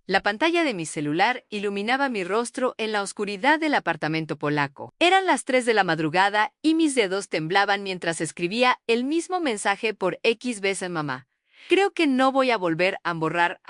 La pantalla de mi celular iluminaba mi rostro en la oscuridad del apartamento polaco. Eran las 3 de la madrugada y mis dedos temblaban mientras escribía el mismo mensaje por X veces mamá. Creo que no voy a volver a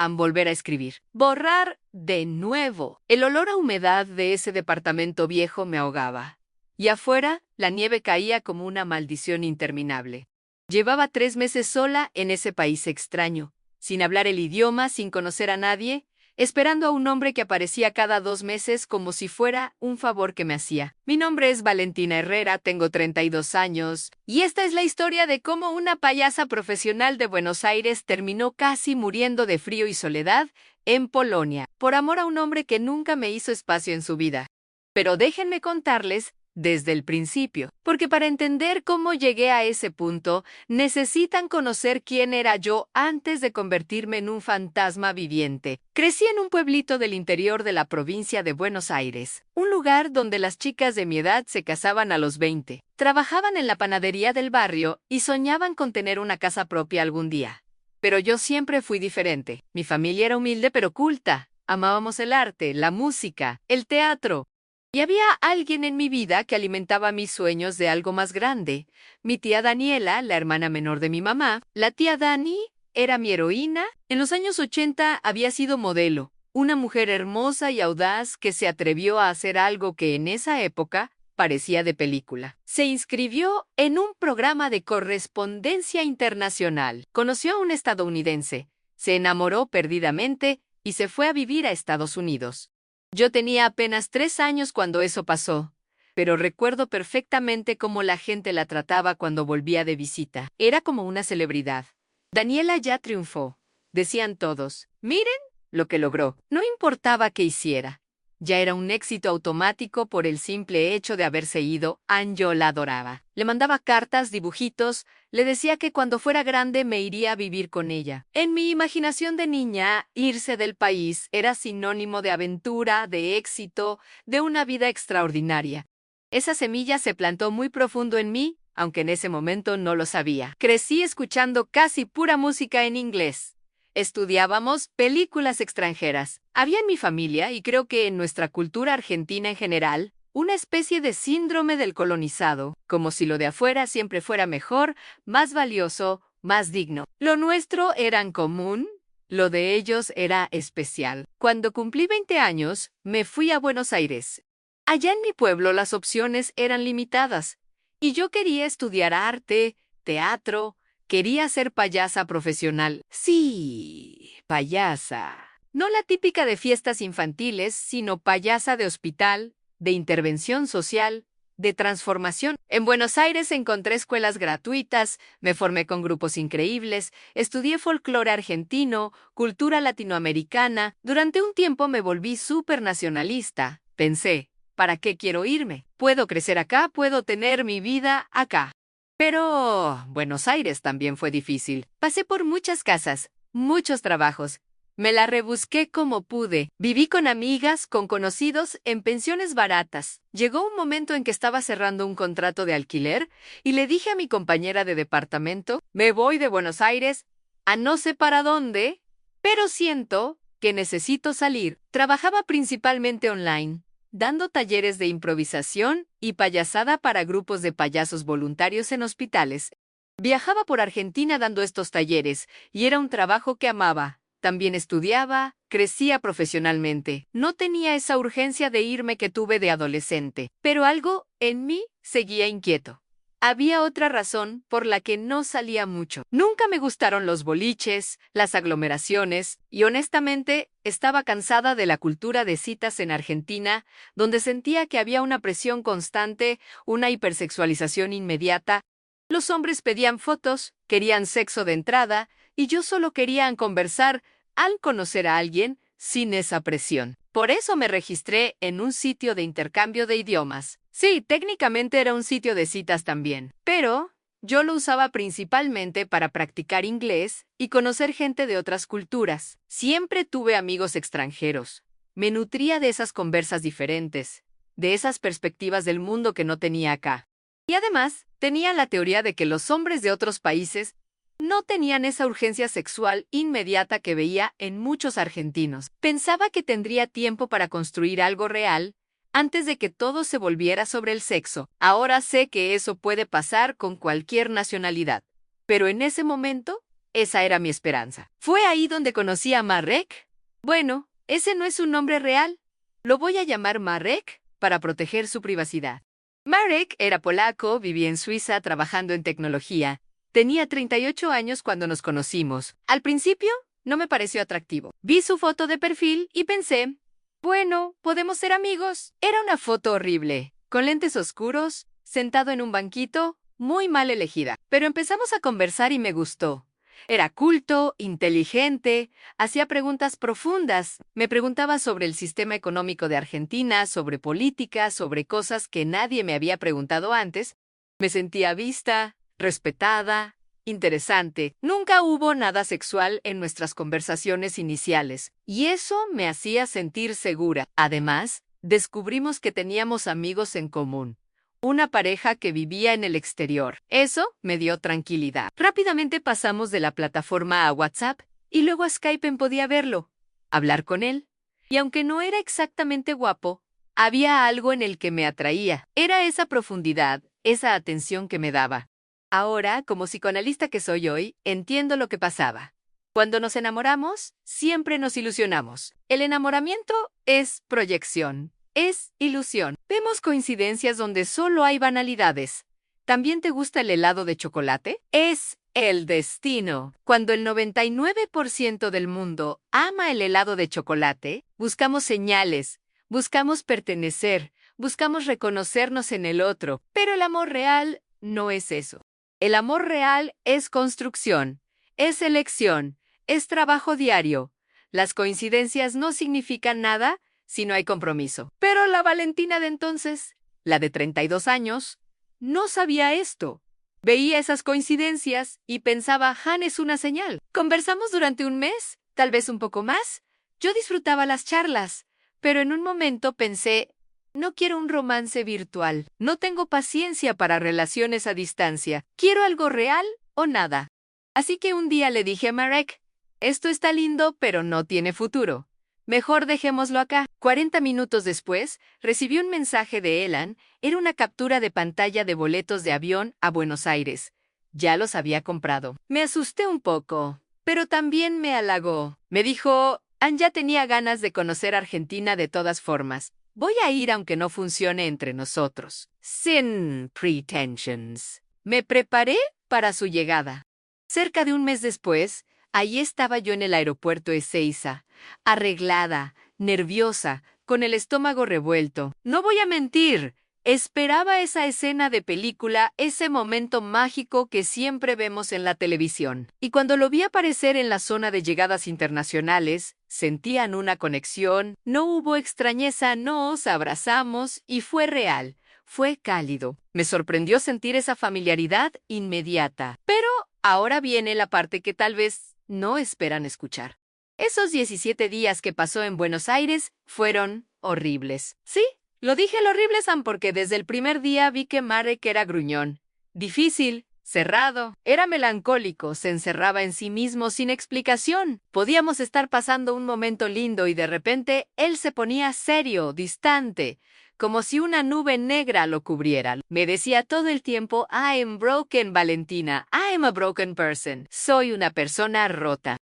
volver a escribir. Borrar de nuevo. El olor a humedad de ese departamento viejo me ahogaba. Y afuera, la nieve caía como una maldición interminable. Llevaba 3 meses sola en ese país extraño, sin hablar el idioma, sin conocer a nadie, esperando a un hombre que aparecía cada 2 meses como si fuera un favor que me hacía. Mi nombre es Valentina Herrera, tengo 32 años, y esta es la historia de cómo una payasa profesional de Buenos Aires terminó casi muriendo de frío y soledad en Polonia, por amor a un hombre que nunca me hizo espacio en su vida. Pero déjenme contarles desde el principio, porque para entender cómo llegué a ese punto, necesitan conocer quién era yo antes de convertirme en un fantasma viviente. Crecí en un pueblito del interior de la provincia de Buenos Aires, un lugar donde las chicas de mi edad se casaban a los 20, trabajaban en la panadería del barrio y soñaban con tener una casa propia algún día. Pero yo siempre fui diferente. Mi familia era humilde pero culta. Amábamos el arte, la música, el teatro. Y había alguien en mi vida que alimentaba mis sueños de algo más grande. Mi tía Daniela, la hermana menor de mi mamá. La tía Dani era mi heroína. En los años 80 había sido modelo, una mujer hermosa y audaz que se atrevió a hacer algo que en esa época parecía de película. Se inscribió en un programa de correspondencia internacional. Conoció a un estadounidense, se enamoró perdidamente y se fue a vivir a Estados Unidos. Yo tenía apenas 3 años cuando eso pasó, pero recuerdo perfectamente cómo la gente la trataba cuando volvía de visita. Era como una celebridad. Daniela ya triunfó, decían todos. Miren lo que logró. No importaba qué hiciera. Ya era un éxito automático por el simple hecho de haberse ido. Yo la adoraba. Le mandaba cartas, dibujitos, le decía que cuando fuera grande me iría a vivir con ella. En mi imaginación de niña, irse del país era sinónimo de aventura, de éxito, de una vida extraordinaria. Esa semilla se plantó muy profundo en mí, aunque en ese momento no lo sabía. Crecí escuchando casi pura música en inglés. Estudiábamos películas extranjeras. Había en mi familia, y creo que en nuestra cultura argentina en general, una especie de síndrome del colonizado, como si lo de afuera siempre fuera mejor, más valioso, más digno. Lo nuestro era en común, lo de ellos era especial. Cuando cumplí 20 años, me fui a Buenos Aires. Allá en mi pueblo las opciones eran limitadas, y yo quería estudiar arte, teatro. Quería ser payasa profesional. Sí, payasa. No la típica de fiestas infantiles, sino payasa de hospital, de intervención social, de transformación. En Buenos Aires encontré escuelas gratuitas, me formé con grupos increíbles, estudié folclore argentino, cultura latinoamericana. Durante un tiempo me volví súper nacionalista. Pensé, ¿para qué quiero irme? Puedo crecer acá, puedo tener mi vida acá. Pero Buenos Aires también fue difícil. Pasé por muchas casas, muchos trabajos. Me la rebusqué como pude. Viví con amigas, con conocidos, en pensiones baratas. Llegó un momento en que estaba cerrando un contrato de alquiler y le dije a mi compañera de departamento, me voy de Buenos Aires a no sé para dónde, pero siento que necesito salir. Trabajaba principalmente online, dando talleres de improvisación y payasada para grupos de payasos voluntarios en hospitales. Viajaba por Argentina dando estos talleres, y era un trabajo que amaba. También estudiaba, crecía profesionalmente. No tenía esa urgencia de irme que tuve de adolescente, pero algo en mí seguía inquieto. Había otra razón por la que no salía mucho. Nunca me gustaron los boliches, las aglomeraciones, y honestamente estaba cansada de la cultura de citas en Argentina, donde sentía que había una presión constante, una hipersexualización inmediata. Los hombres pedían fotos, querían sexo de entrada, y yo solo quería conversar al conocer a alguien sin esa presión. Por eso me registré en un sitio de intercambio de idiomas. Sí, técnicamente era un sitio de citas también, pero yo lo usaba principalmente para practicar inglés y conocer gente de otras culturas. Siempre tuve amigos extranjeros. Me nutría de esas conversas diferentes, de esas perspectivas del mundo que no tenía acá. Y además, tenía la teoría de que los hombres de otros países No tenían esa urgencia sexual inmediata que veía en muchos argentinos. Pensaba que tendría tiempo para construir algo real antes de que todo se volviera sobre el sexo. Ahora sé que eso puede pasar con cualquier nacionalidad. Pero en ese momento, esa era mi esperanza. ¿Fue ahí donde conocí a Marek? Bueno, ese no es un nombre real. Lo voy a llamar Marek para proteger su privacidad. Marek era polaco, vivía en Suiza trabajando en tecnología. Tenía 38 años cuando nos conocimos. Al principio, no me pareció atractivo. Vi su foto de perfil y pensé, bueno, podemos ser amigos. Era una foto horrible, con lentes oscuros, sentado en un banquito, muy mal elegida. Pero empezamos a conversar y me gustó. Era culto, inteligente, hacía preguntas profundas. Me preguntaba sobre el sistema económico de Argentina, sobre política, sobre cosas que nadie me había preguntado antes. Me sentía vista, respetada, interesante. Nunca hubo nada sexual en nuestras conversaciones iniciales, y eso me hacía sentir segura. Además, descubrimos que teníamos amigos en común. Una pareja que vivía en el exterior. Eso me dio tranquilidad. Rápidamente pasamos de la plataforma a WhatsApp y luego a Skype podía verlo, hablar con él. Y aunque no era exactamente guapo, había algo en el que me atraía. Era esa profundidad, esa atención que me daba. Ahora, como psicoanalista que soy hoy, entiendo lo que pasaba. Cuando nos enamoramos, siempre nos ilusionamos. El enamoramiento es proyección, es ilusión. Vemos coincidencias donde solo hay banalidades. ¿También te gusta el helado de chocolate? Es el destino. Cuando el 99% del mundo ama el helado de chocolate, buscamos señales, buscamos pertenecer, buscamos reconocernos en el otro. Pero el amor real no es eso. El amor real es construcción, es elección, es trabajo diario. Las coincidencias no significan nada si no hay compromiso. Pero la Valentina de entonces, la de 32 años, no sabía esto. Veía esas coincidencias y pensaba, Han es una señal. Conversamos durante un mes, tal vez un poco más. Yo disfrutaba las charlas, pero en un momento pensé, no quiero un romance virtual. No tengo paciencia para relaciones a distancia. Quiero algo real o nada. Así que un día le dije a Marek, esto está lindo, pero no tiene futuro. Mejor dejémoslo acá. 40 minutos después, recibí un mensaje de Elan. Era una captura de pantalla de boletos de avión a Buenos Aires. Ya los había comprado. Me asusté un poco, pero también me halagó. Me dijo, ya tenía ganas de conocer Argentina de todas formas. Voy a ir aunque no funcione entre nosotros. Sin pretensions. Me preparé para su llegada. Cerca de un mes después, allí estaba yo en el aeropuerto Ezeiza, arreglada, nerviosa, con el estómago revuelto. No voy a mentir, esperaba esa escena de película, ese momento mágico que siempre vemos en la televisión. Y cuando lo vi aparecer en la zona de llegadas internacionales, sentían una conexión, no hubo extrañeza, nos abrazamos y fue real, fue cálido. Me sorprendió sentir esa familiaridad inmediata. Pero ahora viene la parte que tal vez no esperan escuchar. Esos 17 días que pasó en Buenos Aires fueron horribles. Sí, lo dije lo horrible, Sam, porque desde el primer día vi que Marek era gruñón, difícil, cerrado, era melancólico, se encerraba en sí mismo sin explicación. Podíamos estar pasando un momento lindo y de repente él se ponía serio, distante, como si una nube negra lo cubriera. Me decía todo el tiempo, I am broken, Valentina, I am a broken person. Soy una persona rota.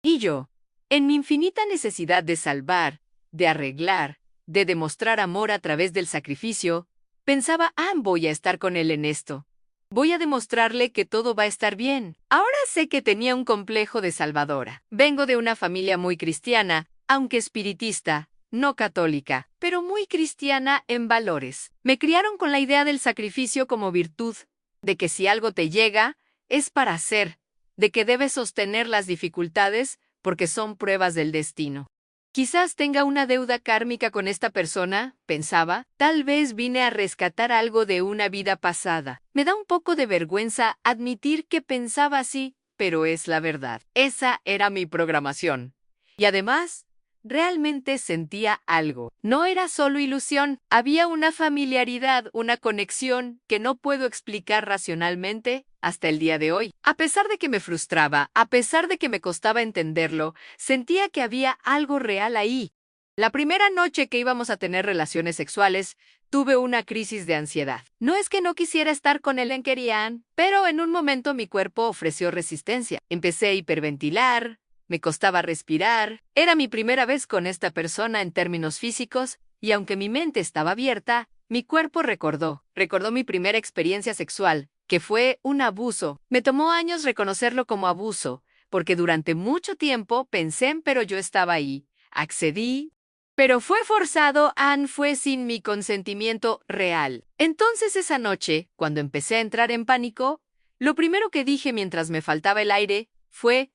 Y yo, en mi infinita necesidad de salvar, de arreglar, de demostrar amor a través del sacrificio, pensaba, voy a estar con él en esto. Voy a demostrarle que todo va a estar bien. Ahora sé que tenía un complejo de salvadora. Vengo de una familia muy cristiana, aunque espiritista, no católica, pero muy cristiana en valores. Me criaron con la idea del sacrificio como virtud, de que si algo te llega, es para hacer, de que debes sostener las dificultades porque son pruebas del destino. Quizás tenga una deuda kármica con esta persona, pensaba. Tal vez vine a rescatar algo de una vida pasada. Me da un poco de vergüenza admitir que pensaba así, pero es la verdad. Esa era mi programación. Y además, realmente sentía algo. No era solo ilusión, había una familiaridad, una conexión que no puedo explicar racionalmente hasta el día de hoy. A pesar de que me frustraba, a pesar de que me costaba entenderlo, sentía que había algo real ahí. La primera noche que íbamos a tener relaciones sexuales, tuve una crisis de ansiedad. No es que no quisiera estar con él en Kerian, pero en un momento mi cuerpo ofreció resistencia. Empecé a hiperventilar, me costaba respirar. Era mi primera vez con esta persona en términos físicos, y aunque mi mente estaba abierta, mi cuerpo recordó mi primera experiencia sexual, que fue un abuso. Me tomó años reconocerlo como abuso, porque durante mucho tiempo pensé, pero yo estaba ahí. Accedí. Pero fue forzado, fue sin mi consentimiento real. Entonces esa noche, cuando empecé a entrar en pánico, lo primero que dije mientras me faltaba el aire fue,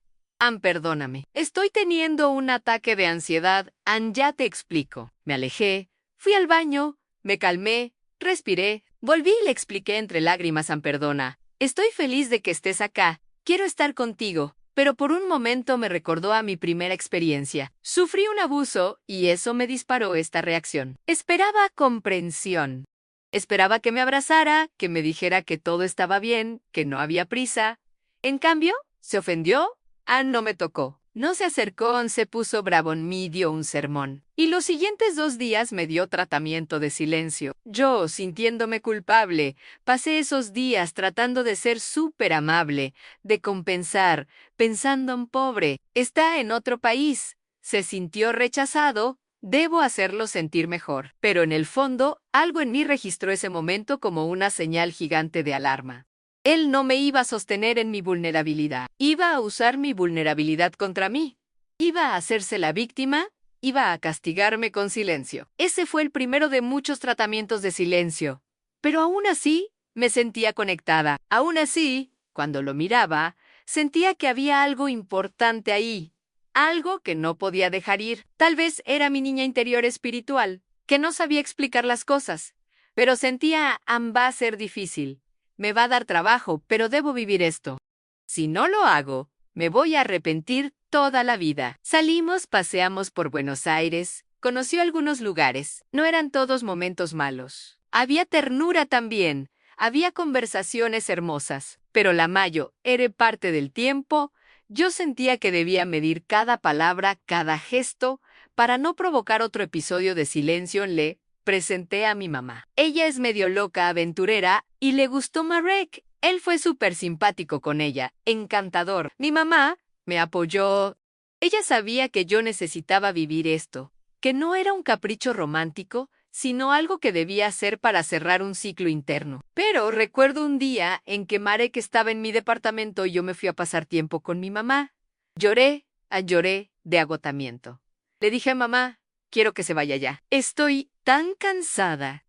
perdóname. Estoy teniendo un ataque de ansiedad, ya te explico. Me alejé, fui al baño, me calmé, respiré, volví y le expliqué entre lágrimas, perdona. Estoy feliz de que estés acá, quiero estar contigo. Pero por un momento me recordó a mi primera experiencia. Sufrí un abuso y eso me disparó esta reacción. Esperaba comprensión. Esperaba que me abrazara, que me dijera que todo estaba bien, que no había prisa. En cambio, se ofendió. No me tocó. No se acercó, se puso bravo en mí, dio un sermón. Y los siguientes 2 días me dio tratamiento de silencio. Yo, sintiéndome culpable, pasé esos días tratando de ser súper amable, de compensar, pensando en pobre, está en otro país, se sintió rechazado, debo hacerlo sentir mejor. Pero en el fondo, algo en mí registró ese momento como una señal gigante de alarma. Él no me iba a sostener en mi vulnerabilidad. Iba a usar mi vulnerabilidad contra mí. Iba a hacerse la víctima. Iba a castigarme con silencio. Ese fue el primero de muchos tratamientos de silencio. Pero aún así, me sentía conectada. Aún así, cuando lo miraba, sentía que había algo importante ahí. Algo que no podía dejar ir. Tal vez era mi niña interior espiritual, que no sabía explicar las cosas. Pero sentía, va a ser difícil. Me va a dar trabajo, pero debo vivir esto. Si no lo hago, me voy a arrepentir toda la vida. Salimos, paseamos por Buenos Aires, conoció algunos lugares. No eran todos momentos malos. Había ternura también, había conversaciones hermosas. Pero la mayo era parte del tiempo. Yo sentía que debía medir cada palabra, cada gesto, para no provocar otro episodio de silencio. Presenté a mi mamá. Ella es medio loca, aventurera, y le gustó Marek. Él fue súper simpático con ella, encantador. Mi mamá me apoyó. Ella sabía que yo necesitaba vivir esto, que no era un capricho romántico, sino algo que debía hacer para cerrar un ciclo interno. Pero recuerdo un día en que Marek estaba en mi departamento y yo me fui a pasar tiempo con mi mamá. Lloré de agotamiento. Le dije a mamá, quiero que se vaya ya. Estoy tan cansada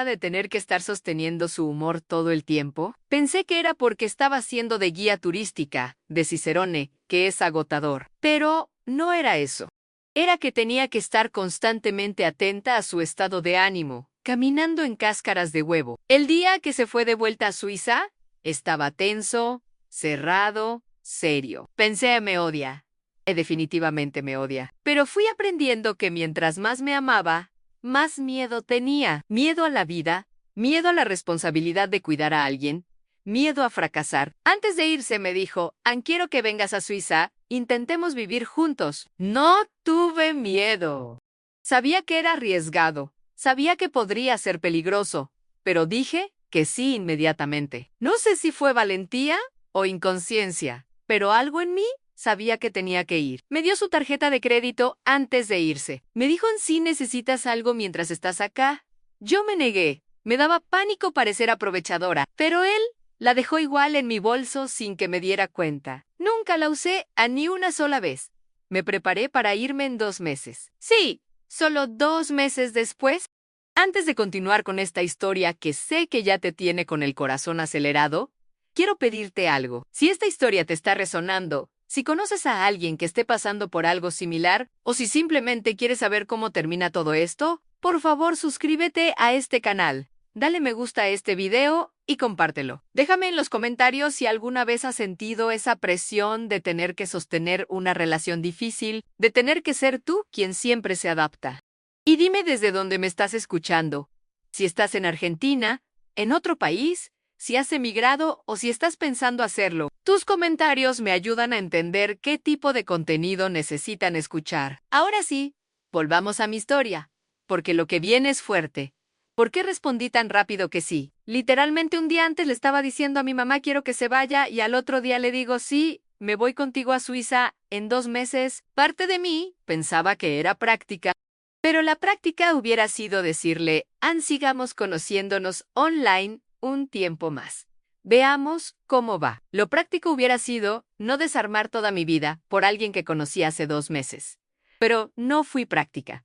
de tener que estar sosteniendo su humor todo el tiempo. Pensé que era porque estaba haciendo de guía turística, de Cicerone, que es agotador. Pero no era eso. Era que tenía que estar constantemente atenta a su estado de ánimo, caminando en cáscaras de huevo. El día que se fue de vuelta a Suiza, estaba tenso, cerrado, serio. Pensé, me odia. Definitivamente me odia. Pero fui aprendiendo que mientras más me amaba, más miedo tenía. Miedo a la vida, miedo a la responsabilidad de cuidar a alguien, miedo a fracasar. Antes de irse me dijo, quiero que vengas a Suiza, intentemos vivir juntos. No tuve miedo. Sabía que era arriesgado, sabía que podría ser peligroso, pero dije que sí inmediatamente. No sé si fue valentía o inconsciencia, pero algo en mí sabía que tenía que ir. Me dio su tarjeta de crédito antes de irse. Me dijo, si necesitas algo mientras estás acá. Yo me negué. Me daba pánico parecer aprovechadora, pero él la dejó igual en mi bolso sin que me diera cuenta. Nunca la usé ni una sola vez. Me preparé para irme en 2 meses. Sí, solo 2 meses después. Antes de continuar con esta historia que sé que ya te tiene con el corazón acelerado, quiero pedirte algo. Si esta historia te está resonando, si conoces a alguien que esté pasando por algo similar, o si simplemente quieres saber cómo termina todo esto, por favor suscríbete a este canal. dale me gusta a este video y compártelo. Déjame en los comentarios si alguna vez has sentido esa presión de tener que sostener una relación difícil, de tener que ser tú quien siempre se adapta. Y dime desde dónde me estás escuchando. Si estás en Argentina, en otro país, si has emigrado o si estás pensando hacerlo. Tus comentarios me ayudan a entender qué tipo de contenido necesitan escuchar. Ahora sí, volvamos a mi historia, porque lo que viene es fuerte. ¿Por qué respondí tan rápido que sí? Literalmente un día antes le estaba diciendo a mi mamá quiero que se vaya y al otro día le digo sí, me voy contigo a Suiza en 2 meses. Parte de mí pensaba que era práctica, pero la práctica hubiera sido decirle, sigamos conociéndonos online un tiempo más. Veamos cómo va. Lo práctico hubiera sido no desarmar toda mi vida por alguien que conocí hace 2 meses. Pero no fui práctica.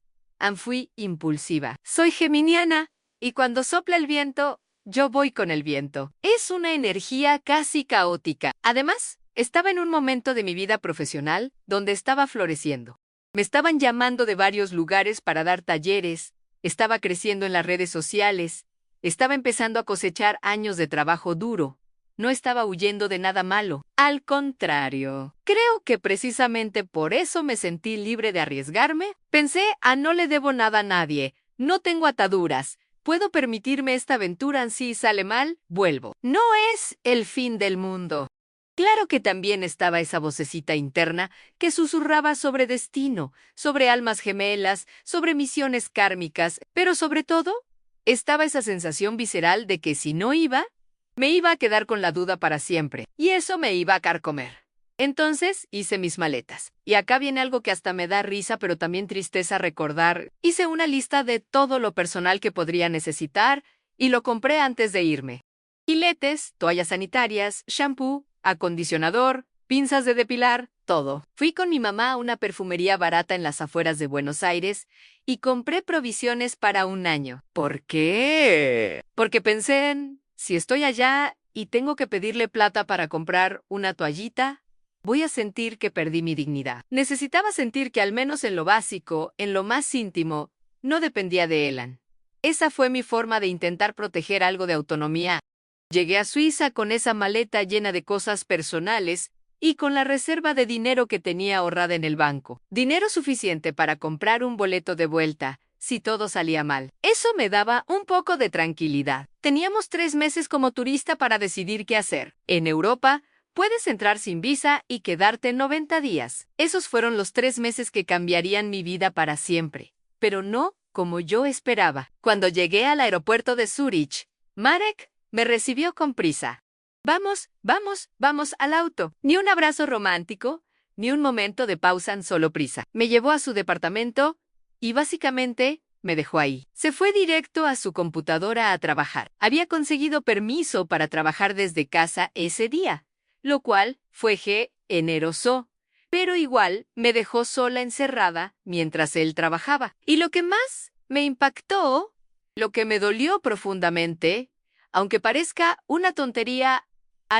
Fui impulsiva. Soy geminiana y cuando sopla el viento, yo voy con el viento. Es una energía casi caótica. Además, estaba en un momento de mi vida profesional donde estaba floreciendo. Me estaban llamando de varios lugares para dar talleres, estaba creciendo en las redes sociales, estaba empezando a cosechar años de trabajo duro. No estaba huyendo de nada malo. Al contrario, creo que precisamente por eso me sentí libre de arriesgarme. Pensé, no le debo nada a nadie, no tengo ataduras, puedo permitirme esta aventura si sale mal, vuelvo. No es el fin del mundo. Claro que también estaba esa vocecita interna que susurraba sobre destino, sobre almas gemelas, sobre misiones kármicas, pero sobre todo, estaba esa sensación visceral de que si no iba, me iba a quedar con la duda para siempre, y eso me iba a carcomer. Entonces hice mis maletas. Y acá viene algo que hasta me da risa, pero también tristeza recordar. Hice una lista de todo lo personal que podría necesitar y lo compré antes de irme. Giletes, toallas sanitarias, shampoo, acondicionador, pinzas de depilar, todo. Fui con mi mamá a una perfumería barata en las afueras de Buenos Aires y compré provisiones para 1 año. ¿Por qué? Porque pensé en, si estoy allá y tengo que pedirle plata para comprar una toallita, voy a sentir que perdí mi dignidad. Necesitaba sentir que al menos en lo básico, en lo más íntimo, no dependía de Elan. Esa fue mi forma de intentar proteger algo de autonomía. Llegué a Suiza con esa maleta llena de cosas personales y con la reserva de dinero que tenía ahorrada en el banco. Dinero suficiente para comprar un boleto de vuelta, si todo salía mal. Eso me daba un poco de tranquilidad. Teníamos 3 meses como turista para decidir qué hacer. En Europa, puedes entrar sin visa y quedarte 90 días. Esos fueron los 3 meses que cambiarían mi vida para siempre. Pero no como yo esperaba. Cuando llegué al aeropuerto de Zúrich, Marek me recibió con prisa. Vamos, vamos, vamos al auto. Ni un abrazo romántico, ni un momento de pausa en solo prisa. Me llevó a su departamento y básicamente me dejó ahí. Se fue directo a su computadora a trabajar. Había conseguido permiso para trabajar desde casa ese día, lo cual fue generoso, pero igual me dejó sola encerrada mientras él trabajaba. Y lo que más me impactó, lo que me dolió profundamente, aunque parezca una tontería,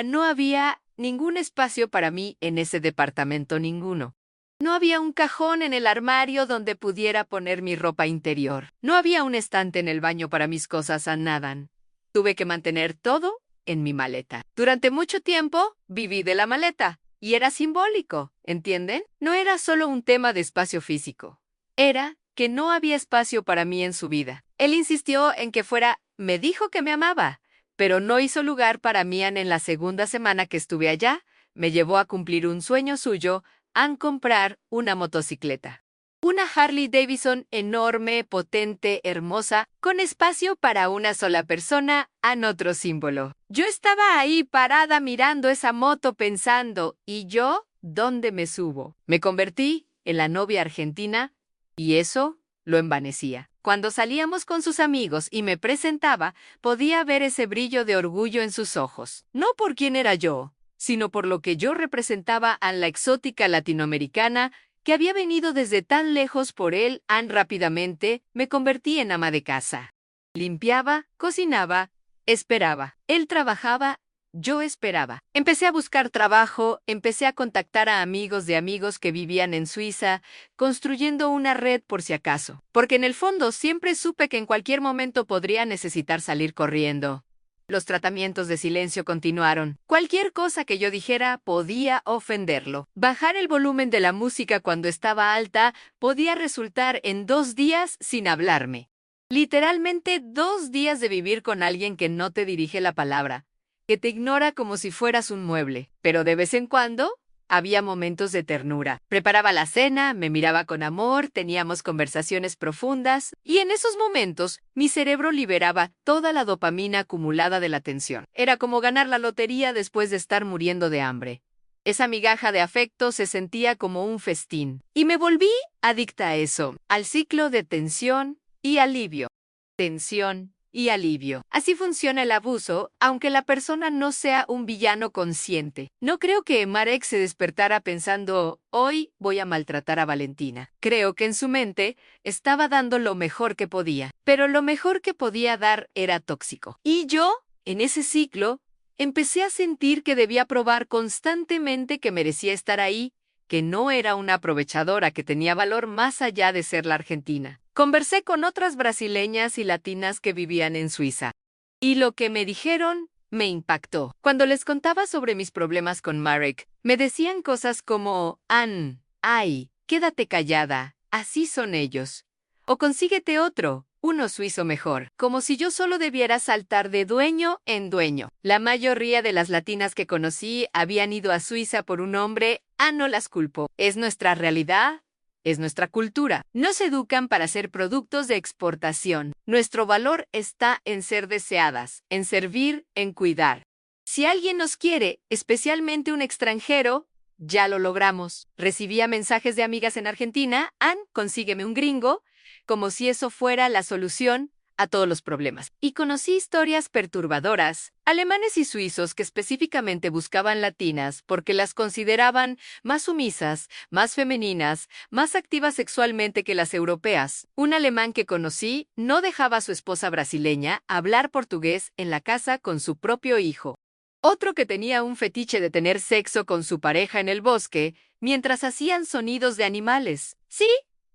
no había ningún espacio para mí en ese departamento, ninguno. No había un cajón en el armario donde pudiera poner mi ropa interior. No había un estante en el baño para mis cosas nadan. Tuve que mantener todo en mi maleta. Durante mucho tiempo viví de la maleta, y era simbólico, ¿entienden? No era solo un tema de espacio físico. Era que no había espacio para mí en su vida. Él insistió en que fuera, me dijo que me amaba, pero no hizo lugar para mí en la segunda semana que estuve allá. Me llevó a cumplir un sueño suyo, a comprar una motocicleta. Una Harley Davidson enorme, potente, hermosa, con espacio para una sola persona, otro símbolo. Yo estaba ahí parada mirando esa moto pensando, ¿y yo dónde me subo? Me convertí en la novia argentina y eso lo envanecía. Cuando salíamos con sus amigos y me presentaba, podía ver ese brillo de orgullo en sus ojos. No por quién era yo, sino por lo que yo representaba a la exótica latinoamericana que había venido desde tan lejos por él. Rápidamente me convertí en ama de casa. Limpiaba, cocinaba, esperaba. Él trabajaba yo esperaba. Empecé a buscar trabajo, empecé a contactar a amigos de amigos que vivían en Suiza, construyendo una red por si acaso. Porque en el fondo siempre supe que en cualquier momento podría necesitar salir corriendo. Los tratamientos de silencio continuaron. Cualquier cosa que yo dijera podía ofenderlo. Bajar el volumen de la música cuando estaba alta podía resultar en 2 días sin hablarme. Literalmente 2 días de vivir con alguien que no te dirige la palabra, que te ignora como si fueras un mueble. Pero de vez en cuando había momentos de ternura. Preparaba la cena, me miraba con amor, teníamos conversaciones profundas, y en esos momentos mi cerebro liberaba toda la dopamina acumulada de la tensión. Era como ganar la lotería después de estar muriendo de hambre. Esa migaja de afecto se sentía como un festín. Y me volví adicta a eso, al ciclo de tensión y alivio. Tensión y alivio. Así funciona el abuso, aunque la persona no sea un villano consciente. No creo que Marek se despertara pensando, hoy voy a maltratar a Valentina. Creo que en su mente estaba dando lo mejor que podía, pero lo mejor que podía dar era tóxico. Y yo, en ese ciclo, empecé a sentir que debía probar constantemente que merecía estar ahí, que no era una aprovechadora, que tenía valor más allá de ser la argentina. Conversé con otras brasileñas y latinas que vivían en Suiza, y lo que me dijeron me impactó. Cuando les contaba sobre mis problemas con Marek, me decían cosas como, ay, quédate callada, así son ellos. O consíguete otro, uno suizo mejor, como si yo solo debiera saltar de dueño en dueño. La mayoría de las latinas que conocí habían ido a Suiza por un hombre, no las culpo. Es nuestra realidad. Es nuestra cultura. Nos educan para ser productos de exportación. Nuestro valor está en ser deseadas, en servir, en cuidar. Si alguien nos quiere, especialmente un extranjero, ya lo logramos. Recibía mensajes de amigas en Argentina, consígueme un gringo, como si eso fuera la solución a todos los problemas. Y conocí historias perturbadoras, alemanes y suizos que específicamente buscaban latinas porque las consideraban más sumisas, más femeninas, más activas sexualmente que las europeas. Un alemán que conocí no dejaba a su esposa brasileña hablar portugués en la casa con su propio hijo. Otro que tenía un fetiche de tener sexo con su pareja en el bosque mientras hacían sonidos de animales. Sí,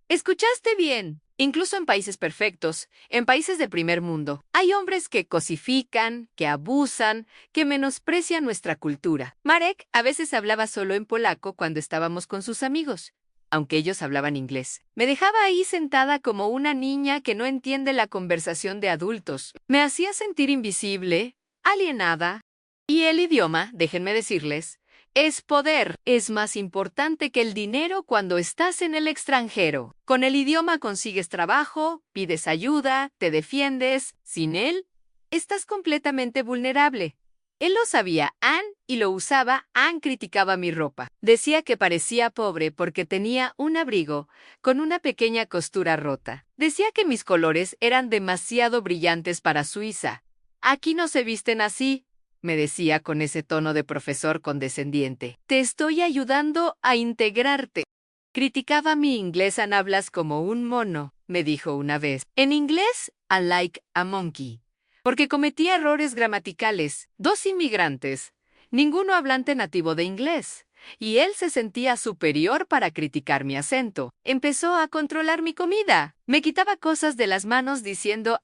escuchaste bien. Incluso en países perfectos, en países de primer mundo, hay hombres que cosifican, que abusan, que menosprecian nuestra cultura. Marek a veces hablaba solo en polaco cuando estábamos con sus amigos, aunque ellos hablaban inglés. Me dejaba ahí sentada como una niña que no entiende la conversación de adultos. Me hacía sentir invisible, alienada. Y el idioma, déjenme decirles, es poder. Es más importante que el dinero cuando estás en el extranjero. Con el idioma consigues trabajo, pides ayuda, te defiendes. Sin él, estás completamente vulnerable. Él lo sabía, y lo usaba. Criticaba mi ropa. Decía que parecía pobre porque tenía un abrigo con una pequeña costura rota. Decía que mis colores eran demasiado brillantes para Suiza. Aquí no se visten así, me decía con ese tono de profesor condescendiente. Te estoy ayudando a integrarte. Criticaba mi inglés. Hablas como un mono, me dijo una vez. En inglés, like a monkey. Porque cometía errores gramaticales. 2 inmigrantes, ninguno hablante nativo de inglés. Y él se sentía superior para criticar mi acento. Empezó a controlar mi comida. Me quitaba cosas de las manos diciendo,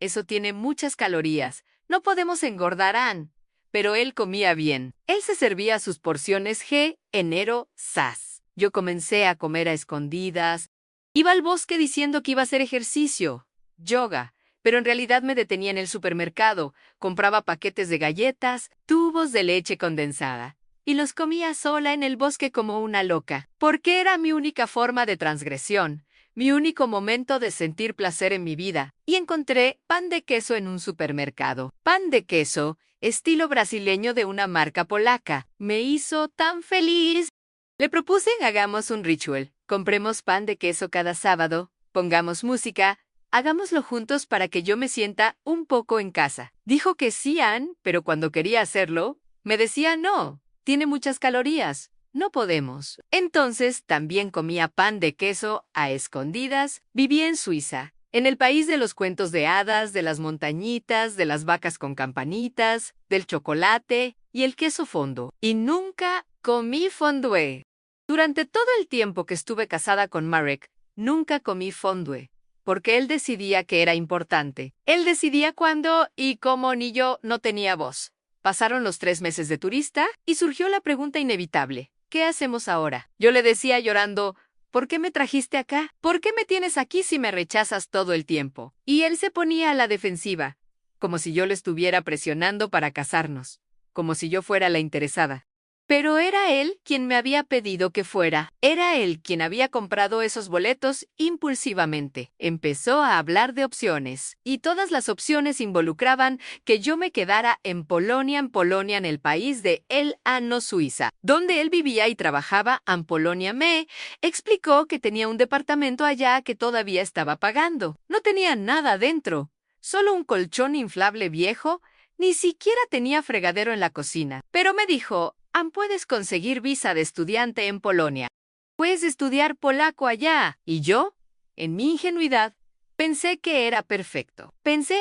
eso tiene muchas calorías. No podemos engordar, pero él comía bien. Él se servía sus porciones enero, sas. Yo comencé a comer a escondidas. Iba al bosque diciendo que iba a hacer ejercicio, yoga, pero en realidad me detenía en el supermercado, compraba paquetes de galletas, tubos de leche condensada, y los comía sola en el bosque como una loca, porque era mi única forma de transgresión. Mi único momento de sentir placer en mi vida, y encontré pan de queso en un supermercado. Pan de queso, estilo brasileño de una marca polaca. Me hizo tan feliz. Le propuse, hagamos un ritual. Compremos pan de queso cada sábado, pongamos música, hagámoslo juntos para que yo me sienta un poco en casa. Dijo que sí, pero cuando quería hacerlo, me decía no, tiene muchas calorías. No podemos. Entonces también comía pan de queso a escondidas. Viví en Suiza, en el país de los cuentos de hadas, de las montañitas, de las vacas con campanitas, del chocolate y el queso fondo. Y nunca comí fondue. Durante todo el tiempo que estuve casada con Marek, nunca comí fondue, porque él decidía que era importante. Él decidía cuándo y cómo, ni yo no tenía voz. Pasaron los 3 meses de turista y surgió la pregunta inevitable. ¿Qué hacemos ahora? Yo le decía llorando, ¿por qué me trajiste acá? ¿Por qué me tienes aquí si me rechazas todo el tiempo? Y él se ponía a la defensiva, como si yo lo estuviera presionando para casarnos, como si yo fuera la interesada. Pero era él quien me había pedido que fuera. Era él quien había comprado esos boletos impulsivamente. Empezó a hablar de opciones, y todas las opciones involucraban que yo me quedara en Polonia, en el país de El Ano, Suiza, donde él vivía y trabajaba. En Polonia me explicó que tenía un departamento allá que todavía estaba pagando. No tenía nada dentro, solo un colchón inflable viejo. Ni siquiera tenía fregadero en la cocina. Pero me dijo, puedes conseguir visa de estudiante en Polonia. Puedes estudiar polaco allá. Y yo, en mi ingenuidad, pensé que era perfecto. Pensé,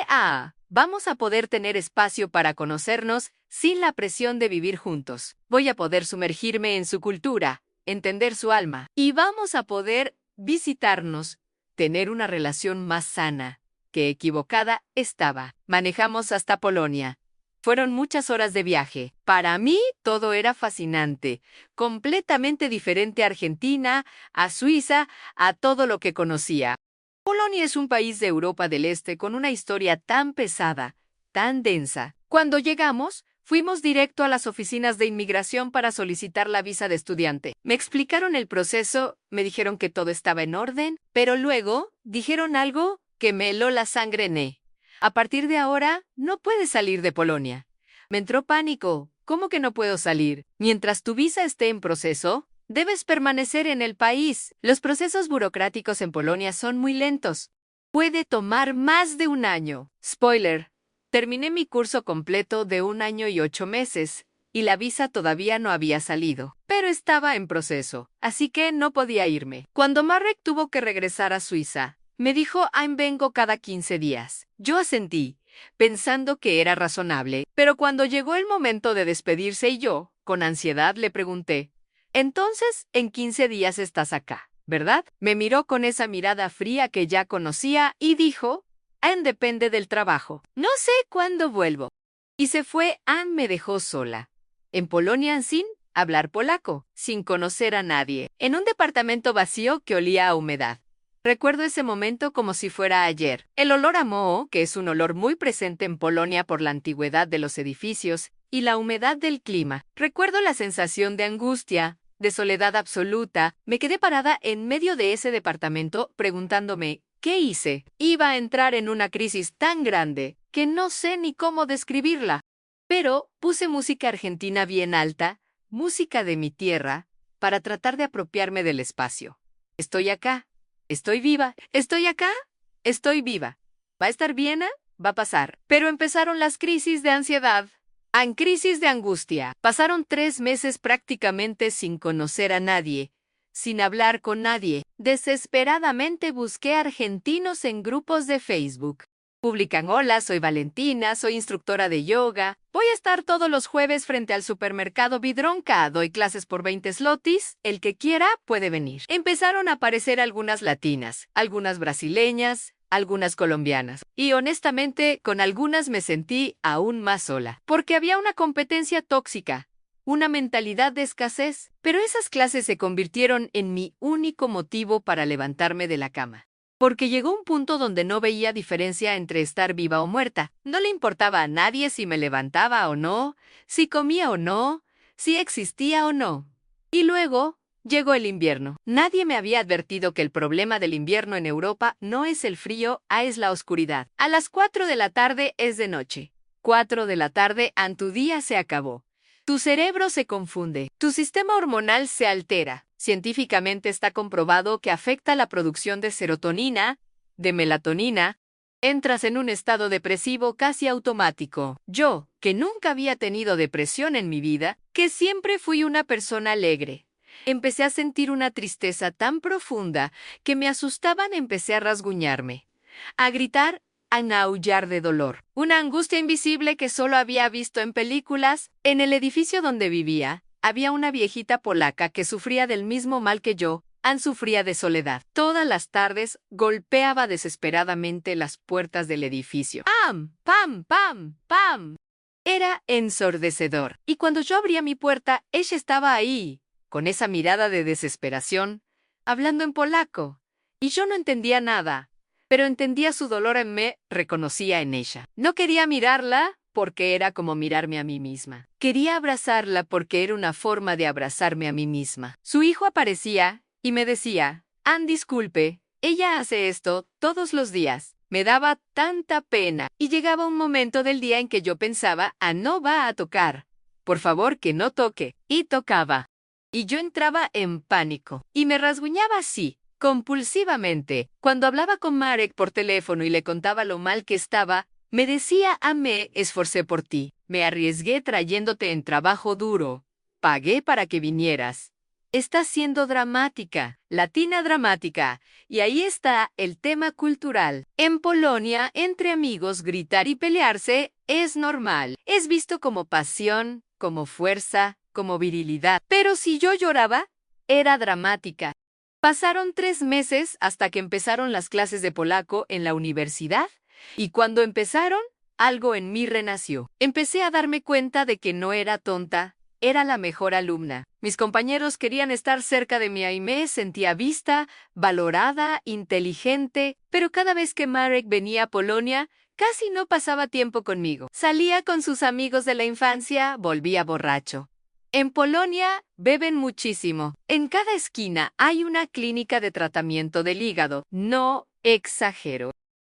vamos a poder tener espacio para conocernos sin la presión de vivir juntos. Voy a poder sumergirme en su cultura, entender su alma. Y vamos a poder visitarnos, tener una relación más sana. Qué equivocada estaba. Manejamos hasta Polonia. Fueron muchas horas de viaje. Para mí, todo era fascinante, completamente diferente a Argentina, a Suiza, a todo lo que conocía. Polonia es un país de Europa del Este con una historia tan pesada, tan densa. Cuando llegamos, fuimos directo a las oficinas de inmigración para solicitar la visa de estudiante. Me explicaron el proceso, me dijeron que todo estaba en orden, pero luego dijeron algo que me heló la sangre. A partir de ahora, no puedes salir de Polonia. Me entró pánico. ¿Cómo que no puedo salir? Mientras tu visa esté en proceso, debes permanecer en el país. Los procesos burocráticos en Polonia son muy lentos. Puede tomar más de 1 año. Spoiler, terminé mi curso completo de 1 año y 8 meses, y la visa todavía no había salido. Pero estaba en proceso, así que no podía irme. Cuando Marek tuvo que regresar a Suiza, me dijo, vengo cada 15 días. Yo asentí, pensando que era razonable, pero cuando llegó el momento de despedirse y yo, con ansiedad, le pregunté, entonces, en 15 días estás acá, ¿verdad? Me miró con esa mirada fría que ya conocía y dijo, depende del trabajo. No sé cuándo vuelvo. Y se fue. Me dejó sola. En Polonia sin hablar polaco, sin conocer a nadie, en un departamento vacío que olía a humedad. Recuerdo ese momento como si fuera ayer. El olor a moho, que es un olor muy presente en Polonia por la antigüedad de los edificios y la humedad del clima. Recuerdo la sensación de angustia, de soledad absoluta. Me quedé parada en medio de ese departamento preguntándome, ¿qué hice? Iba a entrar en una crisis tan grande que no sé ni cómo describirla. Pero puse música argentina bien alta, música de mi tierra, para tratar de apropiarme del espacio. Estoy acá. Estoy viva. ¿Estoy acá? Estoy viva. ¿Va a estar bien? Va a pasar. Pero empezaron las crisis de ansiedad. Crisis de angustia. Pasaron 3 meses prácticamente sin conocer a nadie, sin hablar con nadie. Desesperadamente busqué argentinos en grupos de Facebook. Publican, hola, soy Valentina, soy instructora de yoga. Voy a estar todos los jueves frente al supermercado Biedronka. Doy clases por 20 zlotys. El que quiera puede venir. Empezaron a aparecer algunas latinas, algunas brasileñas, algunas colombianas. Y honestamente, con algunas me sentí aún más sola. Porque había una competencia tóxica, una mentalidad de escasez. Pero esas clases se convirtieron en mi único motivo para levantarme de la cama. Porque llegó un punto donde no veía diferencia entre estar viva o muerta. No le importaba a nadie si me levantaba o no, si comía o no, si existía o no. Y luego llegó el invierno. Nadie me había advertido que el problema del invierno en Europa no es el frío, es la oscuridad. A las 4 de la tarde es de noche. 4 de la tarde, tu día se acabó. Tu cerebro se confunde. Tu sistema hormonal se altera. Científicamente está comprobado que afecta la producción de serotonina, de melatonina. Entras en un estado depresivo casi automático. Yo, que nunca había tenido depresión en mi vida, que siempre fui una persona alegre, empecé a sentir una tristeza tan profunda que me asustaban. Empecé a rasguñarme. a gritar, a aullar de dolor. Una angustia invisible que solo había visto en películas. En el edificio donde vivía, había una viejita polaca que sufría del mismo mal que yo. Ann sufría de soledad. Todas las tardes golpeaba desesperadamente las puertas del edificio. ¡Pam! ¡Pam! ¡Pam! ¡Pam! Era ensordecedor. Y cuando yo abría mi puerta, ella estaba ahí, con esa mirada de desesperación, hablando en polaco. Y yo no entendía nada, pero entendía su dolor en me, reconocía en ella. No quería mirarla porque era como mirarme a mí misma. Quería abrazarla porque era una forma de abrazarme a mí misma. Su hijo aparecía y me decía, Ann, disculpe, ella hace esto todos los días. Me daba tanta pena y llegaba un momento del día en que yo pensaba, no va a tocar. Por favor, que no toque. Y tocaba. Y yo entraba en pánico y me rasguñaba así, compulsivamente. Cuando hablaba con Marek por teléfono y le contaba lo mal que estaba, me decía, me esforcé por ti, me arriesgué trayéndote en trabajo duro, pagué para que vinieras. Estás siendo dramática, latina dramática, y ahí está el tema cultural. En Polonia, entre amigos, gritar y pelearse es normal. Es visto como pasión, como fuerza, como virilidad. Pero si yo lloraba, era dramática. Pasaron 3 meses hasta que empezaron las clases de polaco en la universidad, y cuando empezaron, algo en mí renació. Empecé a darme cuenta de que no era tonta, era la mejor alumna. Mis compañeros querían estar cerca de mí y me sentía vista, valorada, inteligente, pero cada vez que Marek venía a Polonia, casi no pasaba tiempo conmigo. Salía con sus amigos de la infancia, volvía borracho. En Polonia beben muchísimo. En cada esquina hay una clínica de tratamiento del hígado. No exagero.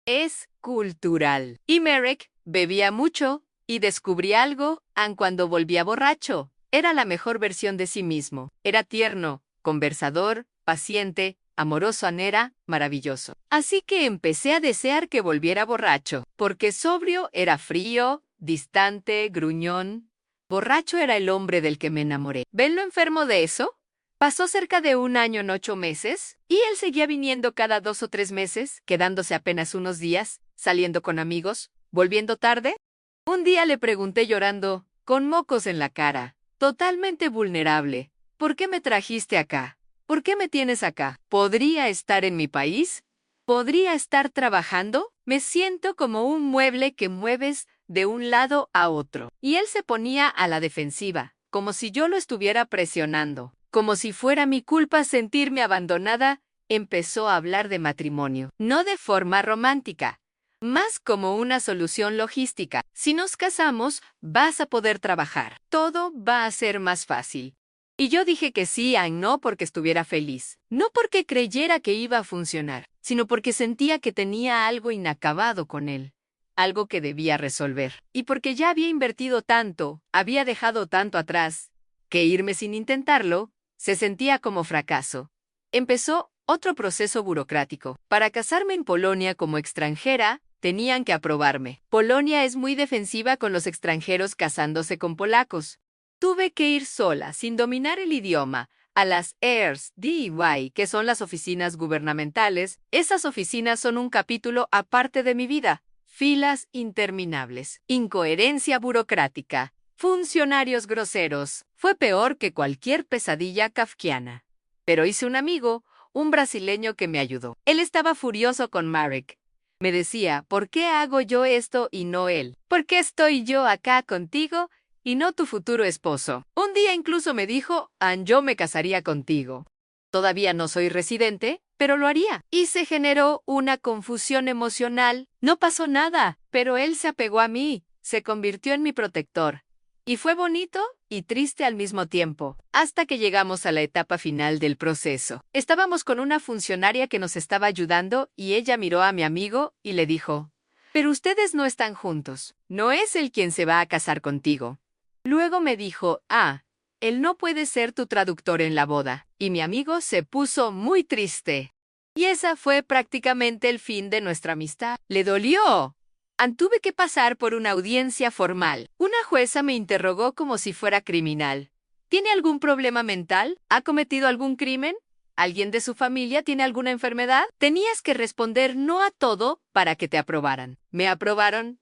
Es cultural. Y Marek bebía mucho y descubrí algo, aun cuando volvía borracho. Era la mejor versión de sí mismo. Era tierno, conversador, paciente, amoroso, era maravilloso. Así que empecé a desear que volviera borracho, porque sobrio era frío, distante, gruñón. Borracho era el hombre del que me enamoré. ¿Ven lo enfermo de eso? Pasó cerca de 1 año en 8 meses, y él seguía viniendo cada 2 o 3 meses, quedándose apenas unos días, saliendo con amigos, volviendo tarde. Un día le pregunté llorando, con mocos en la cara, totalmente vulnerable, ¿por qué me trajiste acá? ¿Por qué me tienes acá? ¿Podría estar en mi país? ¿Podría estar trabajando? Me siento como un mueble que mueves de un lado a otro. Y él se ponía a la defensiva, como si yo lo estuviera presionando. Como si fuera mi culpa sentirme abandonada, empezó a hablar de matrimonio. No de forma romántica, más como una solución logística. Si nos casamos, vas a poder trabajar. Todo va a ser más fácil. Y yo dije que sí, no porque estuviera feliz. No porque creyera que iba a funcionar, sino porque sentía que tenía algo inacabado con él. Algo que debía resolver. Y porque ya había invertido tanto, había dejado tanto atrás, que irme sin intentarlo se sentía como fracaso. Empezó otro proceso burocrático. Para casarme en Polonia como extranjera, tenían que aprobarme. Polonia es muy defensiva con los extranjeros casándose con polacos. Tuve que ir sola, sin dominar el idioma, a las ERS-DY, que son las oficinas gubernamentales. Esas oficinas son un capítulo aparte de mi vida. Filas interminables, incoherencia burocrática, funcionarios groseros. Fue peor que cualquier pesadilla kafkiana. Pero hice un amigo, un brasileño que me ayudó. Él estaba furioso con Marek. Me decía, ¿por qué hago yo esto y no él? ¿Por qué estoy yo acá contigo y no tu futuro esposo? Un día incluso me dijo, yo me casaría contigo. Todavía no soy residente, pero lo haría. Y se generó una confusión emocional. No pasó nada, pero él se apegó a mí, se convirtió en mi protector. Y fue bonito y triste al mismo tiempo, hasta que llegamos a la etapa final del proceso. Estábamos con una funcionaria que nos estaba ayudando y ella miró a mi amigo y le dijo, «Pero ustedes no están juntos. No es él quien se va a casar contigo». Luego me dijo, él no puede ser tu traductor en la boda. Y mi amigo se puso muy triste. Y esa fue prácticamente el fin de nuestra amistad. Le dolió. Tuve que pasar por una audiencia formal. Una jueza me interrogó como si fuera criminal. ¿Tiene algún problema mental? ¿Ha cometido algún crimen? ¿Alguien de su familia tiene alguna enfermedad? Tenías que responder no a todo para que te aprobaran. ¿Me aprobaron?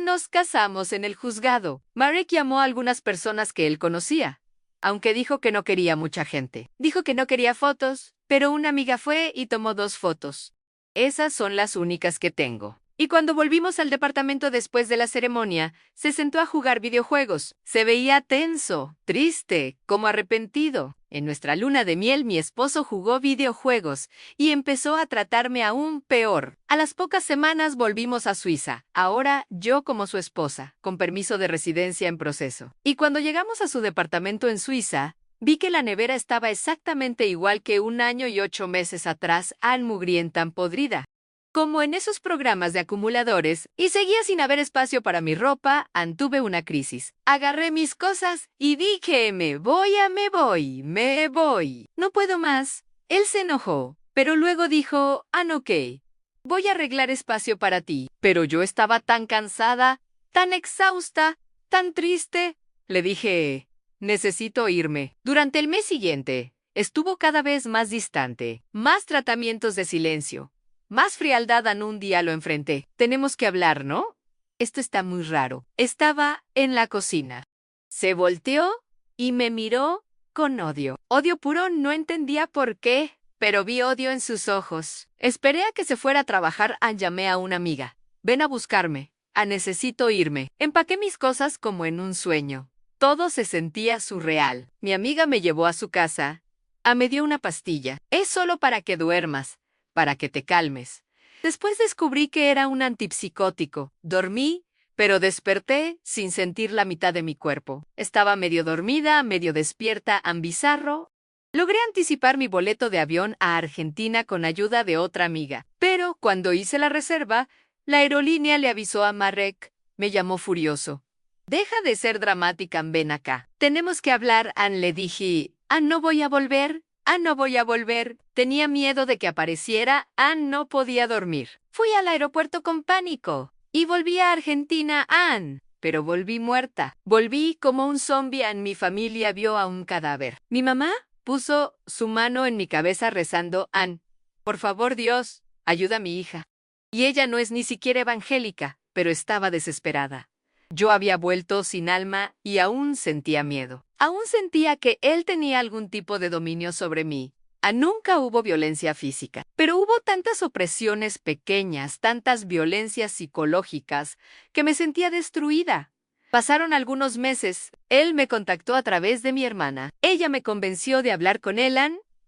Nos casamos en el juzgado. Marek llamó a algunas personas que él conocía, aunque dijo que no quería mucha gente. Dijo que no quería fotos, pero una amiga fue y tomó 2 fotos. Esas son las únicas que tengo. Y cuando volvimos al departamento después de la ceremonia, se sentó a jugar videojuegos. Se veía tenso, triste, como arrepentido. En nuestra luna de miel, mi esposo jugó videojuegos y empezó a tratarme aún peor. A las pocas semanas volvimos a Suiza, ahora yo como su esposa, con permiso de residencia en proceso. Y cuando llegamos a su departamento en Suiza, vi que la nevera estaba exactamente igual que 1 año y 8 meses atrás, mugrienta, podrida, como en esos programas de acumuladores, y seguía sin haber espacio para mi ropa. Tuve una crisis. Agarré mis cosas y dije, me voy. No puedo más. Él se enojó, pero luego dijo, ok, voy a arreglar espacio para ti. Pero yo estaba tan cansada, tan exhausta, tan triste. Le dije, necesito irme. Durante el mes siguiente, estuvo cada vez más distante, más tratamientos de silencio. Más frialdad. Un día lo enfrenté. Tenemos que hablar, ¿no? Esto está muy raro. Estaba en la cocina. Se volteó y me miró con odio. Odio puro, no entendía por qué, pero vi odio en sus ojos. Esperé a que se fuera a trabajar. Llamé a una amiga. Ven a buscarme. Necesito irme. Empaqué mis cosas como en un sueño. Todo se sentía surreal. Mi amiga me llevó a su casa. Me dio una pastilla. Es solo para que duermas, para que te calmes. Después descubrí que era un antipsicótico. Dormí, pero desperté sin sentir la mitad de mi cuerpo. Estaba medio dormida, medio despierta, bizarro. Logré anticipar mi boleto de avión a Argentina con ayuda de otra amiga. Pero cuando hice la reserva, la aerolínea le avisó a Marek. Me llamó furioso. Deja de ser dramática, ven acá. Tenemos que hablar, le dije. No voy a volver. No voy a volver. Tenía miedo de que apareciera. No podía dormir. Fui al aeropuerto con pánico. Y volví a Argentina, pero volví muerta. Volví como un zombie. Mi familia vio a un cadáver. Mi mamá puso su mano en mi cabeza rezando, por favor Dios, ayuda a mi hija. Y ella no es ni siquiera evangélica, pero estaba desesperada. Yo había vuelto sin alma y aún sentía miedo. Aún sentía que él tenía algún tipo de dominio sobre mí. Nunca hubo violencia física, pero hubo tantas opresiones pequeñas, tantas violencias psicológicas, que me sentía destruida. Pasaron algunos meses. Él me contactó a través de mi hermana. Ella me convenció de hablar con él,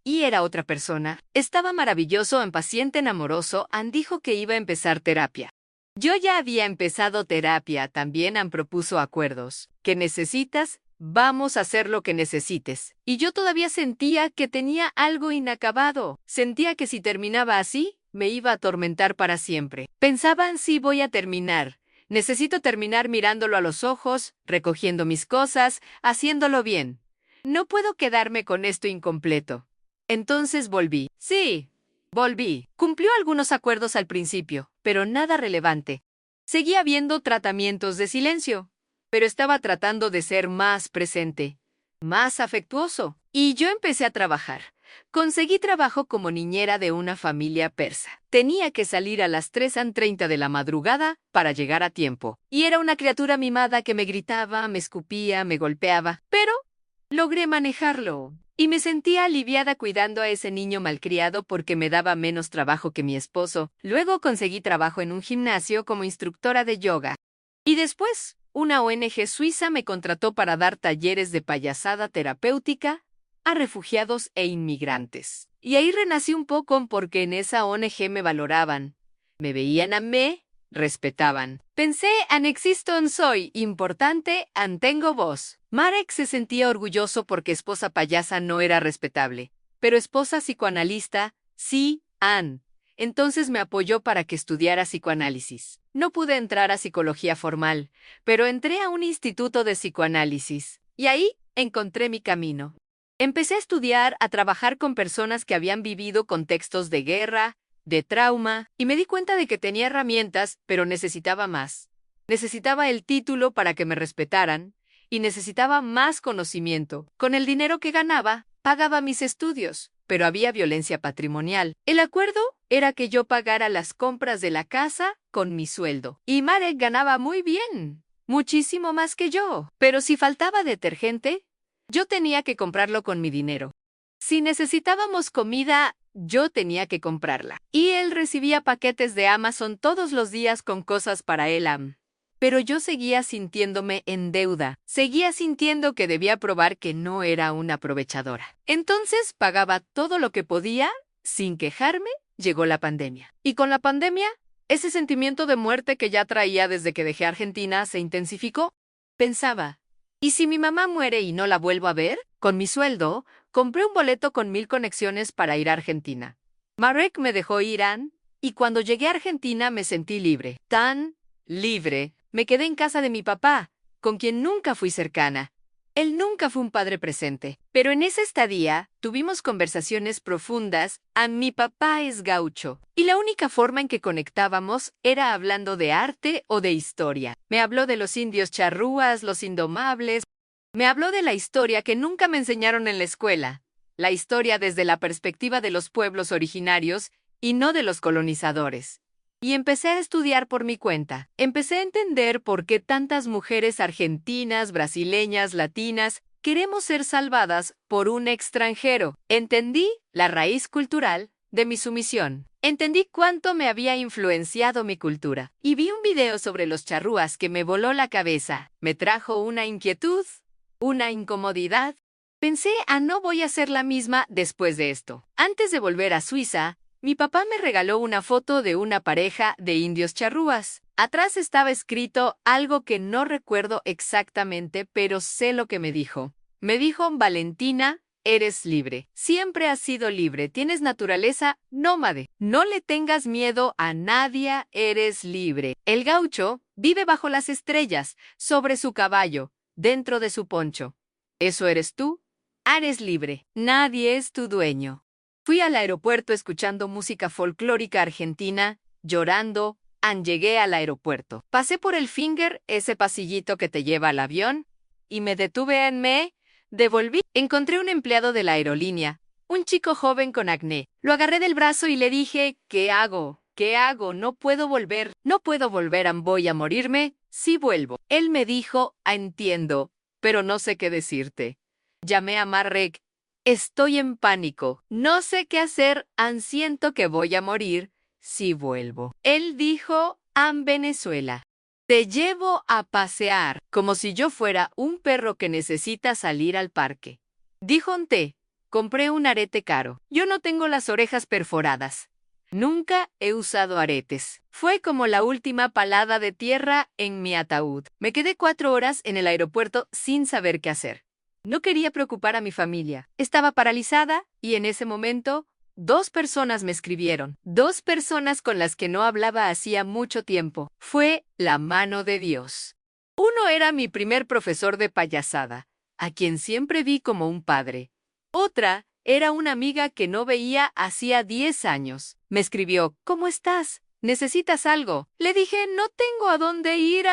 y era otra persona. Estaba maravilloso, paciente, amoroso. Dijo que iba a empezar terapia. Yo ya había empezado terapia, también propuso acuerdos. ¿Qué necesitas? Vamos a hacer lo que necesites. Y yo todavía sentía que tenía algo inacabado. Sentía que si terminaba así, me iba a atormentar para siempre. Pensaba sí voy a terminar. Necesito terminar mirándolo a los ojos, recogiendo mis cosas, haciéndolo bien. No puedo quedarme con esto incompleto. Entonces volví. Sí. Volví. Cumplió algunos acuerdos al principio, pero nada relevante. Seguía habiendo tratamientos de silencio, pero estaba tratando de ser más presente, más afectuoso. Y yo empecé a trabajar. Conseguí trabajo como niñera de una familia persa. Tenía que salir a las 3:30 de la madrugada para llegar a tiempo. Y era una criatura mimada que me gritaba, me escupía, me golpeaba. Pero logré manejarlo. Y me sentía aliviada cuidando a ese niño malcriado porque me daba menos trabajo que mi esposo. Luego conseguí trabajo en un gimnasio como instructora de yoga. Y después, una ONG suiza me contrató para dar talleres de payasada terapéutica a refugiados e inmigrantes. Y ahí renací un poco porque en esa ONG me valoraban. Me veían me respetaban. Pensé, existo, soy importante, tengo voz. Marek se sentía orgulloso porque esposa payasa no era respetable, pero esposa psicoanalista, sí, Entonces me apoyó para que estudiara psicoanálisis. No pude entrar a psicología formal, pero entré a un instituto de psicoanálisis. Y ahí encontré mi camino. Empecé a estudiar, a trabajar con personas que habían vivido contextos de guerra, de trauma, y me di cuenta de que tenía herramientas, pero necesitaba más. Necesitaba el título para que me respetaran, y necesitaba más conocimiento. Con el dinero que ganaba, pagaba mis estudios. pero había violencia patrimonial. El acuerdo era que yo pagara las compras de la casa con mi sueldo. Y Marek ganaba muy bien, muchísimo más que yo. Pero si faltaba detergente, yo tenía que comprarlo con mi dinero. Si necesitábamos comida, yo tenía que comprarla. Y él recibía paquetes de Amazon todos los días con cosas para él. Pero yo seguía sintiéndome en deuda. Seguía sintiendo que debía probar que no era una aprovechadora. Entonces pagaba todo lo que podía. Sin quejarme, llegó la pandemia. Y con la pandemia, ese sentimiento de muerte que ya traía desde que dejé Argentina se intensificó. Pensaba, ¿y si mi mamá muere y no la vuelvo a ver? Con mi sueldo, compré un boleto con 1000 conexiones para ir a Argentina. Marek me dejó ir, y cuando llegué a Argentina me sentí libre. Tan libre. Me quedé en casa de mi papá, con quien nunca fui cercana. Él nunca fue un padre presente, pero en esa estadía tuvimos conversaciones profundas. Mi papá es gaucho, y la única forma en que conectábamos era hablando de arte o de historia. Me habló de los indios charrúas, los indomables. Me habló de la historia que nunca me enseñaron en la escuela, la historia desde la perspectiva de los pueblos originarios y no de los colonizadores. Y empecé a estudiar por mi cuenta. Empecé a entender por qué tantas mujeres argentinas, brasileñas, latinas, queremos ser salvadas por un extranjero. Entendí la raíz cultural de mi sumisión. Entendí cuánto me había influenciado mi cultura. Y vi un video sobre los charrúas que me voló la cabeza. Me trajo una inquietud, una incomodidad. Pensé, no voy a ser la misma después de esto. Antes de volver a Suiza, mi papá me regaló una foto de una pareja de indios charrúas. Atrás estaba escrito algo que no recuerdo exactamente, pero sé lo que me dijo. Me dijo, Valentina, eres libre. Siempre has sido libre. Tienes naturaleza nómade. No le tengas miedo a nadie, eres libre. El gaucho vive bajo las estrellas, sobre su caballo, dentro de su poncho. ¿Eso eres tú? Eres libre. Nadie es tu dueño. Fui al aeropuerto escuchando música folclórica argentina, llorando. Llegué al aeropuerto. Pasé por el Finger, ese pasillito que te lleva al avión, y me detuve devolví. Encontré un empleado de la aerolínea, un chico joven con acné. Lo agarré del brazo y le dije, ¿qué hago? ¿Qué hago? No puedo volver. No puedo volver. Voy a morirme. Sí vuelvo. Él me dijo, entiendo, pero no sé qué decirte. Llamé a Marek. Estoy en pánico. No sé qué hacer. Siento que voy a morir si vuelvo. Él dijo, Venezuela. Te llevo a pasear, como si yo fuera un perro que necesita salir al parque. Dijo compré un arete caro. Yo no tengo las orejas perforadas. Nunca he usado aretes. Fue como la última palada de tierra en mi ataúd. Me quedé 4 horas en el aeropuerto sin saber qué hacer. No quería preocupar a mi familia. Estaba paralizada y en ese momento 2 personas me escribieron. 2 personas con las que no hablaba hacía mucho tiempo. Fue la mano de Dios. Uno era mi primer profesor de payasada, a quien siempre vi como un padre. Otra era una amiga que no veía hacía 10 años. Me escribió, ¿cómo estás? ¿Necesitas algo? Le dije, no tengo a dónde ir,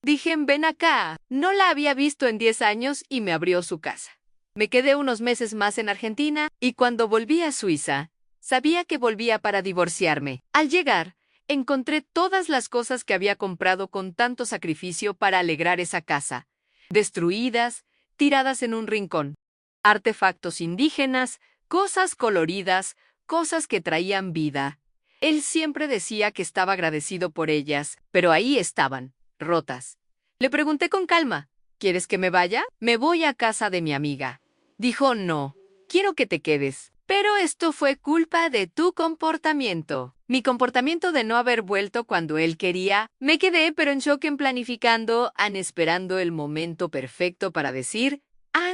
Dije, ven acá. No la había visto en 10 años y me abrió su casa. Me quedé unos meses más en Argentina y cuando volví a Suiza, sabía que volvía para divorciarme. Al llegar, encontré todas las cosas que había comprado con tanto sacrificio para alegrar esa casa, destruidas, tiradas en un rincón. Artefactos indígenas, cosas coloridas, cosas que traían vida. Él siempre decía que estaba agradecido por ellas, pero ahí estaban, rotas. Le pregunté con calma, ¿quieres que me vaya? Me voy a casa de mi amiga. Dijo, no, quiero que te quedes. Pero esto fue culpa de tu comportamiento. Mi comportamiento de no haber vuelto cuando él quería. Me quedé pero en shock planificando, esperando el momento perfecto para decir,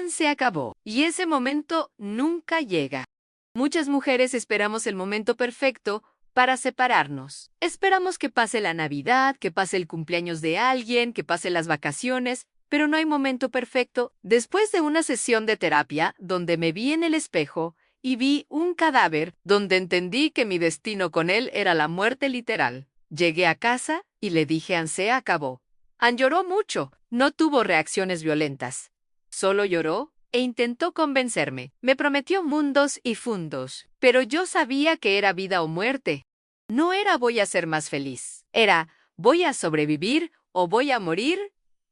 se acabó. Y ese momento nunca llega. Muchas mujeres esperamos el momento perfecto para separarnos. Esperamos que pase la Navidad, que pase el cumpleaños de alguien, que pase las vacaciones, pero no hay momento perfecto. Después de una sesión de terapia, donde me vi en el espejo y vi un cadáver, donde entendí que mi destino con él era la muerte literal. Llegué a casa y le dije, se acabó. Lloró mucho, no tuvo reacciones violentas. Solo lloró e intentó convencerme. Me prometió mundos y fundos, pero yo sabía que era vida o muerte. No era voy a ser más feliz. Era voy a sobrevivir o voy a morir.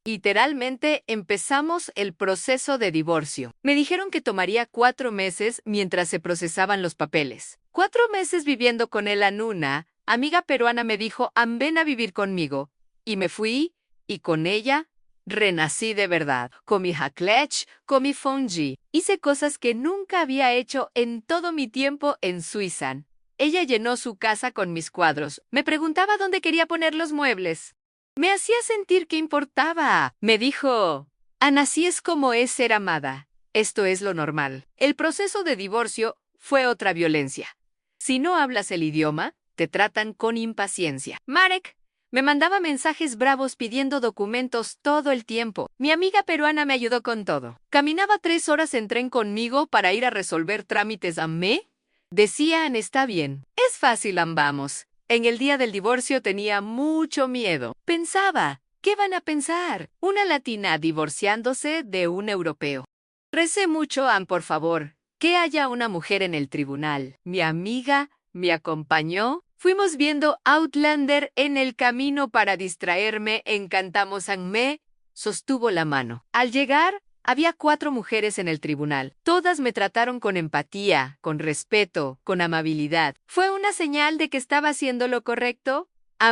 Literalmente empezamos el proceso de divorcio. Me dijeron que tomaría 4 meses mientras se procesaban los papeles. 4 meses viviendo con él. Una amiga peruana me dijo, ven a vivir conmigo. Y me fui, y con ella renací de verdad. Comí raclette, comí fondue. Hice cosas que nunca había hecho en todo mi tiempo en Suiza. Ella llenó su casa con mis cuadros. Me preguntaba dónde quería poner los muebles. Me hacía sentir que importaba. Me dijo, Ana, así es como es ser amada. Esto es lo normal. El proceso de divorcio fue otra violencia. Si no hablas el idioma, te tratan con impaciencia. Marek me mandaba mensajes bravos pidiendo documentos todo el tiempo. Mi amiga peruana me ayudó con todo. Caminaba 3 horas en tren conmigo para ir a resolver trámites. Decían, está bien. Es fácil, vamos. En el día del divorcio tenía mucho miedo. Pensaba, ¿qué van a pensar? Una latina divorciándose de un europeo. Recé mucho, por favor, que haya una mujer en el tribunal. Mi amiga me acompañó. Fuimos viendo Outlander en el camino para distraerme. Encantamos. Me sostuvo la mano. Al llegar, había 4 mujeres en el tribunal. Todas me trataron con empatía, con respeto, con amabilidad. ¿Fue una señal de que estaba haciendo lo correcto?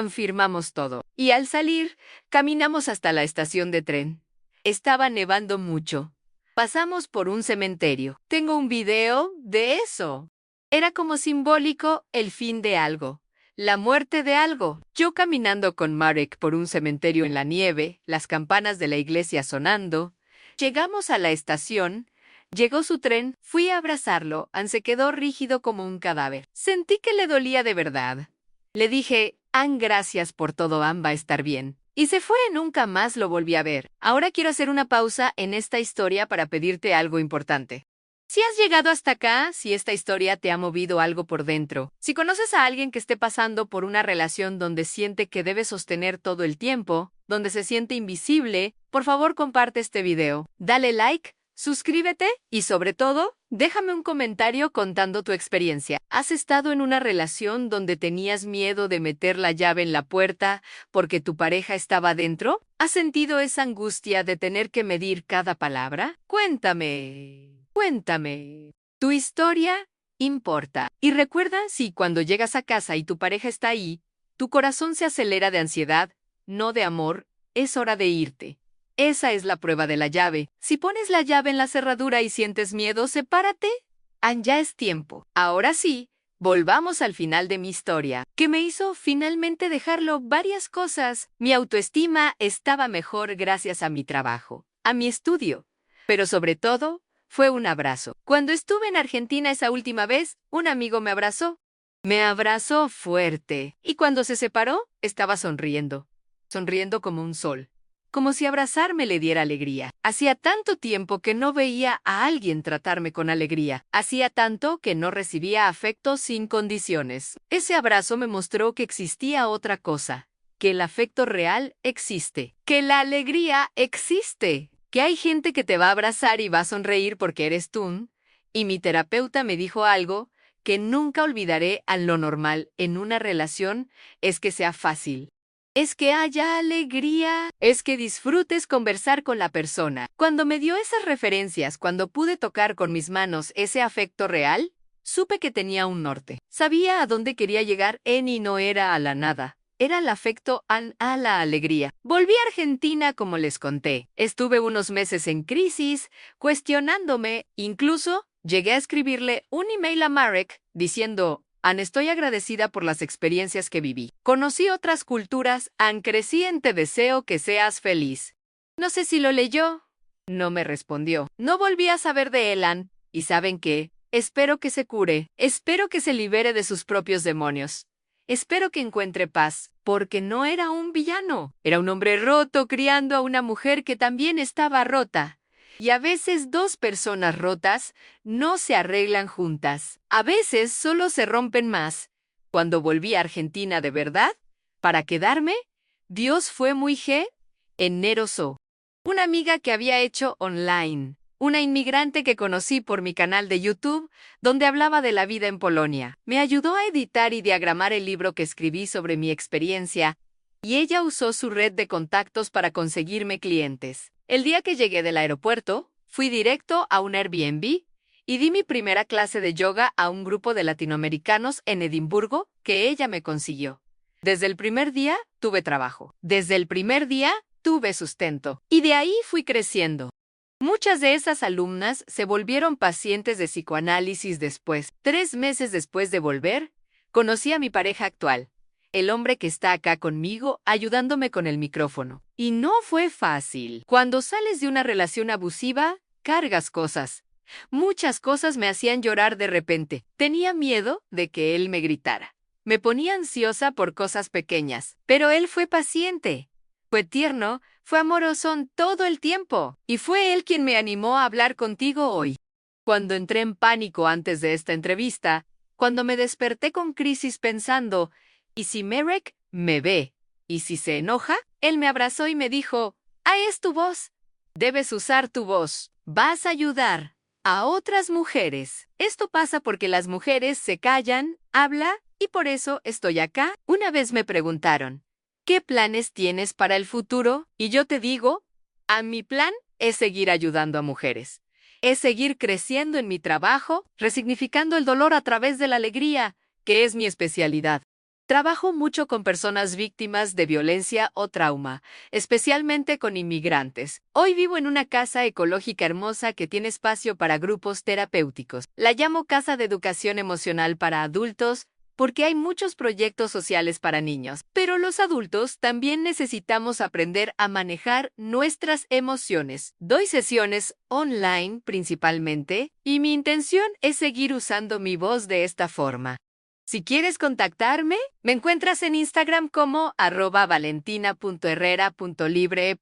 Firmamos todo. Y al salir, caminamos hasta la estación de tren. Estaba nevando mucho. Pasamos por un cementerio. Tengo un video de eso. Era como simbólico el fin de algo. La muerte de algo. Yo caminando con Marek por un cementerio en la nieve, las campanas de la iglesia sonando. Llegamos a la estación, llegó su tren, fui a abrazarlo, se quedó rígido como un cadáver. Sentí que le dolía de verdad. Le dije, gracias por todo, va a estar bien. Y se fue, nunca más lo volví a ver. Ahora quiero hacer una pausa en esta historia para pedirte algo importante. Si has llegado hasta acá, si esta historia te ha movido algo por dentro, si conoces a alguien que esté pasando por una relación donde siente que debe sostener todo el tiempo, donde se siente invisible, por favor comparte este video, dale like, suscríbete y sobre todo, déjame un comentario contando tu experiencia. ¿Has estado en una relación donde tenías miedo de meter la llave en la puerta porque tu pareja estaba dentro? ¿Has sentido esa angustia de tener que medir cada palabra? Cuéntame. Tu historia importa. Y recuerda, si cuando llegas a casa y tu pareja está ahí, tu corazón se acelera de ansiedad, no de amor, es hora de irte. Esa es la prueba de la llave. Si pones la llave en la cerradura y sientes miedo, sepárate. Ya es tiempo. Ahora sí, volvamos al final de mi historia, que me hizo finalmente dejarlo varias cosas. Mi autoestima estaba mejor gracias a mi trabajo, a mi estudio, pero sobre todo, fue un abrazo. Cuando estuve en Argentina esa última vez, un amigo me abrazó. Me abrazó fuerte. Y cuando se separó, estaba sonriendo. Sonriendo como un sol. Como si abrazarme le diera alegría. Hacía tanto tiempo que no veía a alguien tratarme con alegría. Hacía tanto que no recibía afecto sin condiciones. Ese abrazo me mostró que existía otra cosa. Que el afecto real existe. Que la alegría existe. Que hay gente que te va a abrazar y va a sonreír porque eres tú. Y mi terapeuta me dijo algo que nunca olvidaré. Lo normal en una relación es que sea fácil. Es que haya alegría, es que disfrutes conversar con la persona. Cuando me dio esas referencias, cuando pude tocar con mis manos ese afecto real, supe que tenía un norte. Sabía a dónde quería llegar y no era a la nada. Era el afecto a la alegría. Volví a Argentina como les conté. Estuve unos meses en crisis, cuestionándome. Incluso llegué a escribirle un email a Marek diciendo, estoy agradecida por las experiencias que viví. Conocí otras culturas, crecí en te deseo que seas feliz. No sé si lo leyó. No me respondió. No volví a saber de él. ¿Y saben qué? Espero que se cure. Espero que se libere de sus propios demonios. Espero que encuentre paz, porque no era un villano. Era un hombre roto criando a una mujer que también estaba rota. Y a veces 2 personas rotas no se arreglan juntas. A veces solo se rompen más. Cuando volví a Argentina de verdad, para quedarme, Dios fue muy generoso. Una amiga que había hecho online una inmigrante que conocí por mi canal de YouTube, donde hablaba de la vida en Polonia. Me ayudó a editar y diagramar el libro que escribí sobre mi experiencia, y ella usó su red de contactos para conseguirme clientes. El día que llegué del aeropuerto, fui directo a un Airbnb y di mi primera clase de yoga a un grupo de latinoamericanos en Edimburgo que ella me consiguió. Desde el primer día tuve trabajo. Desde el primer día tuve sustento. Y de ahí fui creciendo. Muchas de esas alumnas se volvieron pacientes de psicoanálisis después. 3 meses después de volver, conocí a mi pareja actual, el hombre que está acá conmigo ayudándome con el micrófono. Y no fue fácil. Cuando sales de una relación abusiva, cargas cosas. Muchas cosas me hacían llorar de repente. Tenía miedo de que él me gritara. Me ponía ansiosa por cosas pequeñas, pero él fue paciente. Fue tierno, fue amoroso todo el tiempo, y fue él quien me animó a hablar contigo hoy. Cuando entré en pánico antes de esta entrevista, cuando me desperté con crisis pensando, ¿y si Marek me ve? ¿Y si se enoja? Él me abrazó y me dijo, «Ah, es tu voz. Debes usar tu voz. Vas a ayudar a otras mujeres. Esto pasa porque las mujeres se callan, hablan, y por eso estoy acá». Una vez me preguntaron, ¿qué planes tienes para el futuro? Y yo te digo, mi plan es seguir ayudando a mujeres. Es seguir creciendo en mi trabajo, resignificando el dolor a través de la alegría, que es mi especialidad. Trabajo mucho con personas víctimas de violencia o trauma, especialmente con inmigrantes. Hoy vivo en una casa ecológica hermosa que tiene espacio para grupos terapéuticos. La llamo Casa de Educación Emocional para Adultos, porque hay muchos proyectos sociales para niños, pero los adultos también necesitamos aprender a manejar nuestras emociones. Doy sesiones online principalmente, y mi intención es seguir usando mi voz de esta forma. Si quieres contactarme, me encuentras en Instagram como @valentina.herrera.libre.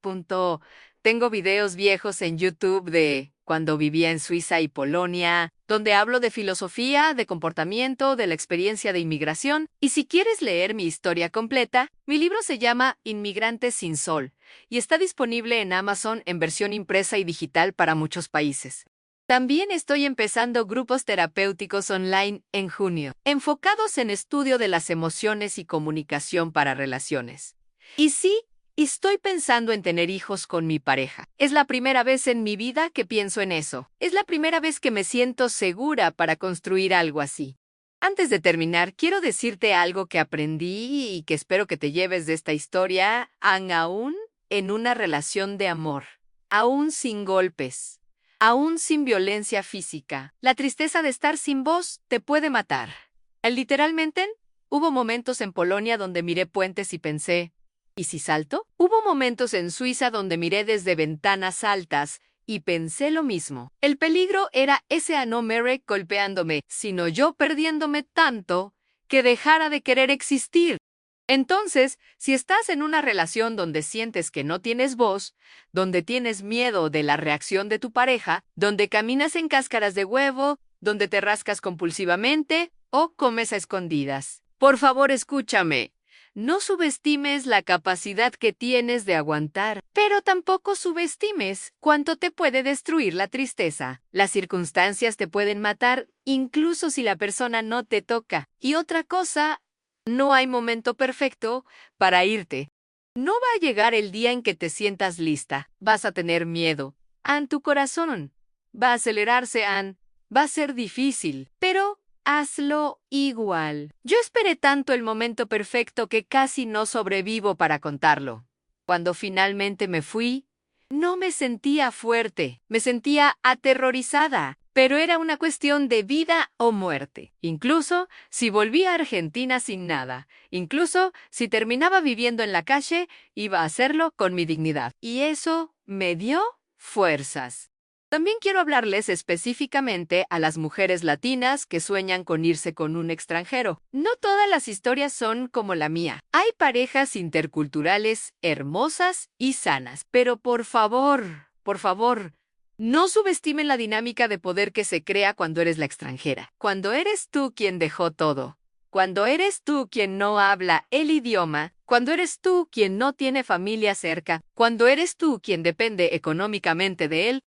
Tengo videos viejos en YouTube de cuando vivía en Suiza y Polonia, donde hablo de filosofía, de comportamiento, de la experiencia de inmigración. Y si quieres leer mi historia completa, mi libro se llama Inmigrantes sin Sol y está disponible en Amazon en versión impresa y digital para muchos países. También estoy empezando grupos terapéuticos online en junio, enfocados en estudio de las emociones y comunicación para relaciones. Y sí, estoy pensando en tener hijos con mi pareja. Es la primera vez en mi vida que pienso en eso. Es la primera vez que me siento segura para construir algo así. Antes de terminar, quiero decirte algo que aprendí y que espero que te lleves de esta historia, aún en una relación de amor, aún sin golpes, aún sin violencia física. La tristeza de estar sin voz te puede matar. Literalmente, hubo momentos en Polonia donde miré puentes y pensé, ¿y si salto? Hubo momentos en Suiza donde miré desde ventanas altas y pensé lo mismo. El peligro era ese no Marek golpeándome, sino yo perdiéndome tanto que dejara de querer existir. Entonces, si estás en una relación donde sientes que no tienes voz, donde tienes miedo de la reacción de tu pareja, donde caminas en cáscaras de huevo, donde te rascas compulsivamente o comes a escondidas, por favor escúchame. No subestimes la capacidad que tienes de aguantar, pero tampoco subestimes cuánto te puede destruir la tristeza. Las circunstancias te pueden matar, incluso si la persona no te toca. Y otra cosa, no hay momento perfecto para irte. No va a llegar el día en que te sientas lista. Vas a tener miedo. Tu corazón va a acelerarse, va a ser difícil, pero hazlo igual. Yo esperé tanto el momento perfecto que casi no sobrevivo para contarlo. Cuando finalmente me fui, no me sentía fuerte, me sentía aterrorizada, pero era una cuestión de vida o muerte. Incluso si volví a Argentina sin nada, incluso si terminaba viviendo en la calle, iba a hacerlo con mi dignidad. Y eso me dio fuerzas. También quiero hablarles específicamente a las mujeres latinas que sueñan con irse con un extranjero. No todas las historias son como la mía. Hay parejas interculturales hermosas y sanas, pero por favor, no subestimen la dinámica de poder que se crea cuando eres la extranjera. Cuando eres tú quien dejó todo. Cuando eres tú quien no habla el idioma. Cuando eres tú quien no tiene familia cerca. Cuando eres tú quien depende económicamente de él.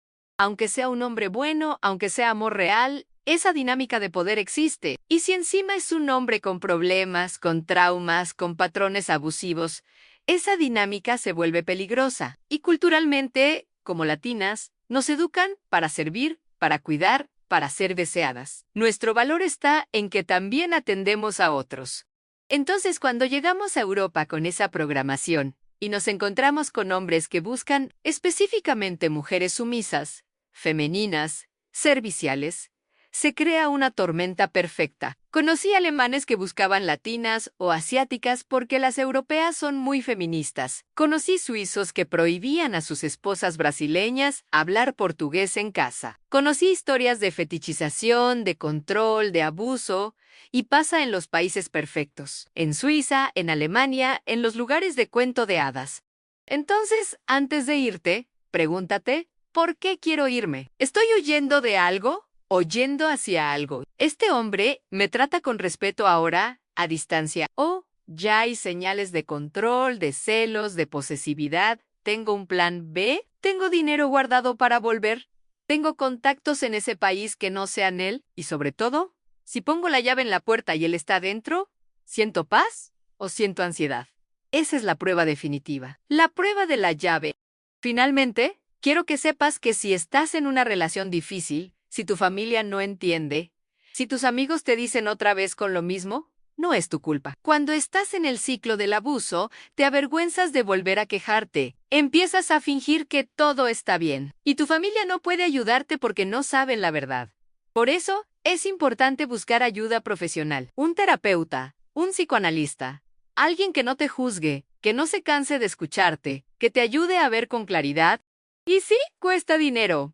Aunque sea un hombre bueno, aunque sea amor real, esa dinámica de poder existe. Y si encima es un hombre con problemas, con traumas, con patrones abusivos, esa dinámica se vuelve peligrosa. Y culturalmente, como latinas, nos educan para servir, para cuidar, para ser deseadas. Nuestro valor está en que también atendemos a otros. Entonces, cuando llegamos a Europa con esa programación y nos encontramos con hombres que buscan específicamente mujeres sumisas, femeninas, serviciales, se crea una tormenta perfecta. Conocí alemanes que buscaban latinas o asiáticas porque las europeas son muy feministas. Conocí suizos que prohibían a sus esposas brasileñas hablar portugués en casa. Conocí historias de fetichización, de control, de abuso, y pasa en los países perfectos. En Suiza, en Alemania, en los lugares de cuento de hadas. Entonces, antes de irte, pregúntate, ¿por qué quiero irme? ¿Estoy huyendo de algo? ¿O yendo hacia algo? ¿Este hombre me trata con respeto ahora, a distancia? ¿O ya hay señales de control, de celos, de posesividad? ¿Tengo un plan B? ¿Tengo dinero guardado para volver? ¿Tengo contactos en ese país que no sean él? Y sobre todo, si pongo la llave en la puerta y él está dentro, ¿siento paz o siento ansiedad? Esa es la prueba definitiva. La prueba de la llave. Finalmente, quiero que sepas que si estás en una relación difícil, si tu familia no entiende, si tus amigos te dicen otra vez con lo mismo, no es tu culpa. Cuando estás en el ciclo del abuso, te avergüenzas de volver a quejarte. Empiezas a fingir que todo está bien. Y tu familia no puede ayudarte porque no saben la verdad. Por eso, es importante buscar ayuda profesional. Un terapeuta, un psicoanalista, alguien que no te juzgue, que no se canse de escucharte, que te ayude a ver con claridad. Y sí, cuesta dinero.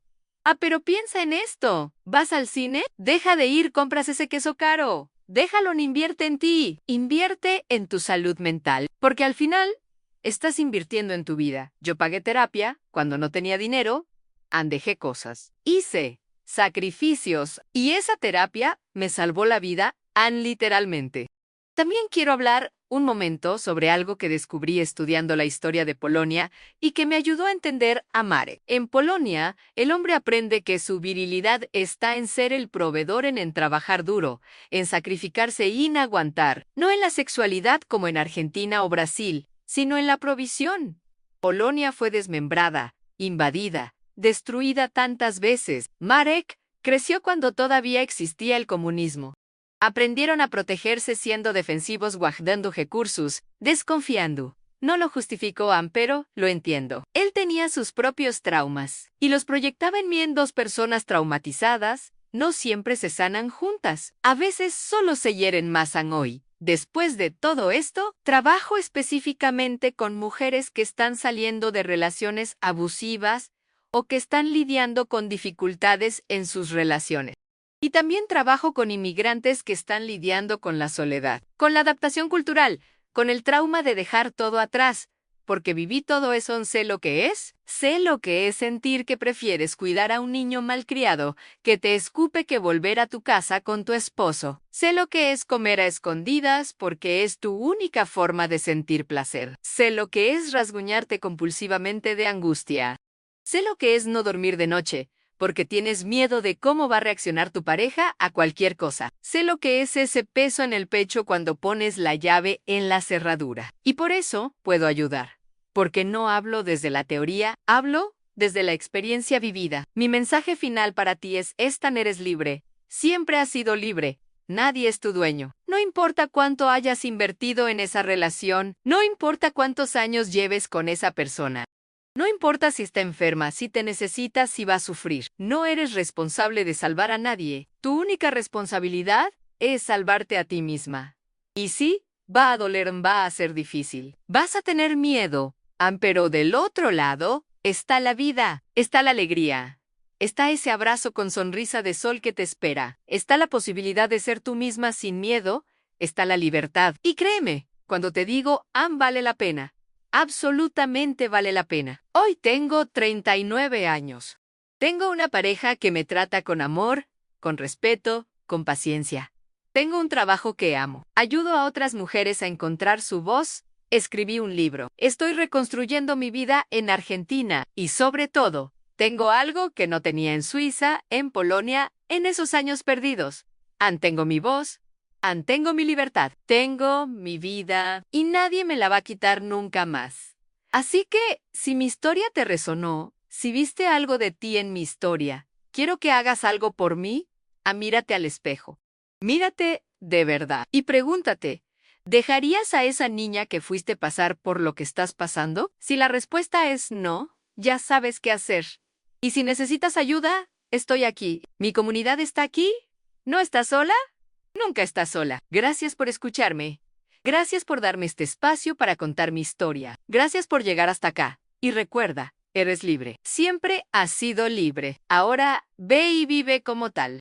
Pero piensa en esto. ¿Vas al cine? Deja de ir, compras ese queso caro. Déjalo, invierte en ti. Invierte en tu salud mental. Porque al final, estás invirtiendo en tu vida. Yo pagué terapia cuando no tenía dinero. Andejé cosas. Hice sacrificios. Y esa terapia me salvó la vida, literalmente. También quiero hablar un momento sobre algo que descubrí estudiando la historia de Polonia y que me ayudó a entender a Marek. En Polonia, el hombre aprende que su virilidad está en ser el proveedor, en trabajar duro, en sacrificarse y en aguantar, no en la sexualidad como en Argentina o Brasil, sino en la provisión. Polonia fue desmembrada, invadida, destruida tantas veces. Marek creció cuando todavía existía el comunismo. Aprendieron a protegerse siendo defensivos, guardando recursos, desconfiando. No lo justificó, pero lo entiendo. Él tenía sus propios traumas y los proyectaba en mí. En dos personas traumatizadas no siempre se sanan juntas. A veces solo se hieren más hoy. Después de todo esto, trabajo específicamente con mujeres que están saliendo de relaciones abusivas o que están lidiando con dificultades en sus relaciones. Y también trabajo con inmigrantes que están lidiando con la soledad, con la adaptación cultural, con el trauma de dejar todo atrás, porque viví todo eso. Sé lo que es sentir que prefieres cuidar a un niño malcriado que te escupe que volver a tu casa con tu esposo. Sé lo que es comer a escondidas porque es tu única forma de sentir placer. Sé lo que es rasguñarte compulsivamente de angustia. Sé lo que es no dormir de noche, porque tienes miedo de cómo va a reaccionar tu pareja a cualquier cosa. Sé lo que es ese peso en el pecho cuando pones la llave en la cerradura. Y por eso puedo ayudar. Porque no hablo desde la teoría, hablo desde la experiencia vivida. Mi mensaje final para ti es: eres libre. Siempre has sido libre. Nadie es tu dueño. No importa cuánto hayas invertido en esa relación, no importa cuántos años lleves con esa persona. No importa si está enferma, si te necesita, si va a sufrir. No eres responsable de salvar a nadie. Tu única responsabilidad es salvarte a ti misma. Y sí, va a doler, va a ser difícil. Vas a tener miedo, pero del otro lado está la vida, está la alegría. Está ese abrazo con sonrisa de sol que te espera. Está la posibilidad de ser tú misma sin miedo. Está la libertad. Y créeme, cuando te digo, vale la pena. Absolutamente vale la pena. Hoy tengo 39 años. Tengo una pareja que me trata con amor, con respeto, con paciencia. Tengo un trabajo que amo. Ayudo a otras mujeres a encontrar su voz. Escribí un libro. Estoy reconstruyendo mi vida en Argentina y, sobre todo, Tengo algo que no tenía en Suiza, en Polonia, en esos años perdidos. Tengo mi voz, tengo mi libertad, tengo mi vida y nadie me la va a quitar nunca más. Así que, si mi historia te resonó, si viste algo de ti en mi historia, quiero que hagas algo por mí, mírate al espejo. Mírate de verdad y pregúntate, ¿dejarías a esa niña que fuiste pasar por lo que estás pasando? Si la respuesta es no, ya sabes qué hacer. Y si necesitas ayuda, estoy aquí. ¿Mi comunidad está aquí? ¿No estás sola? Nunca estás sola. Gracias por escucharme. Gracias por darme este espacio para contar mi historia. Gracias por llegar hasta acá. Y recuerda, eres libre. Siempre has sido libre. Ahora, ve y vive como tal.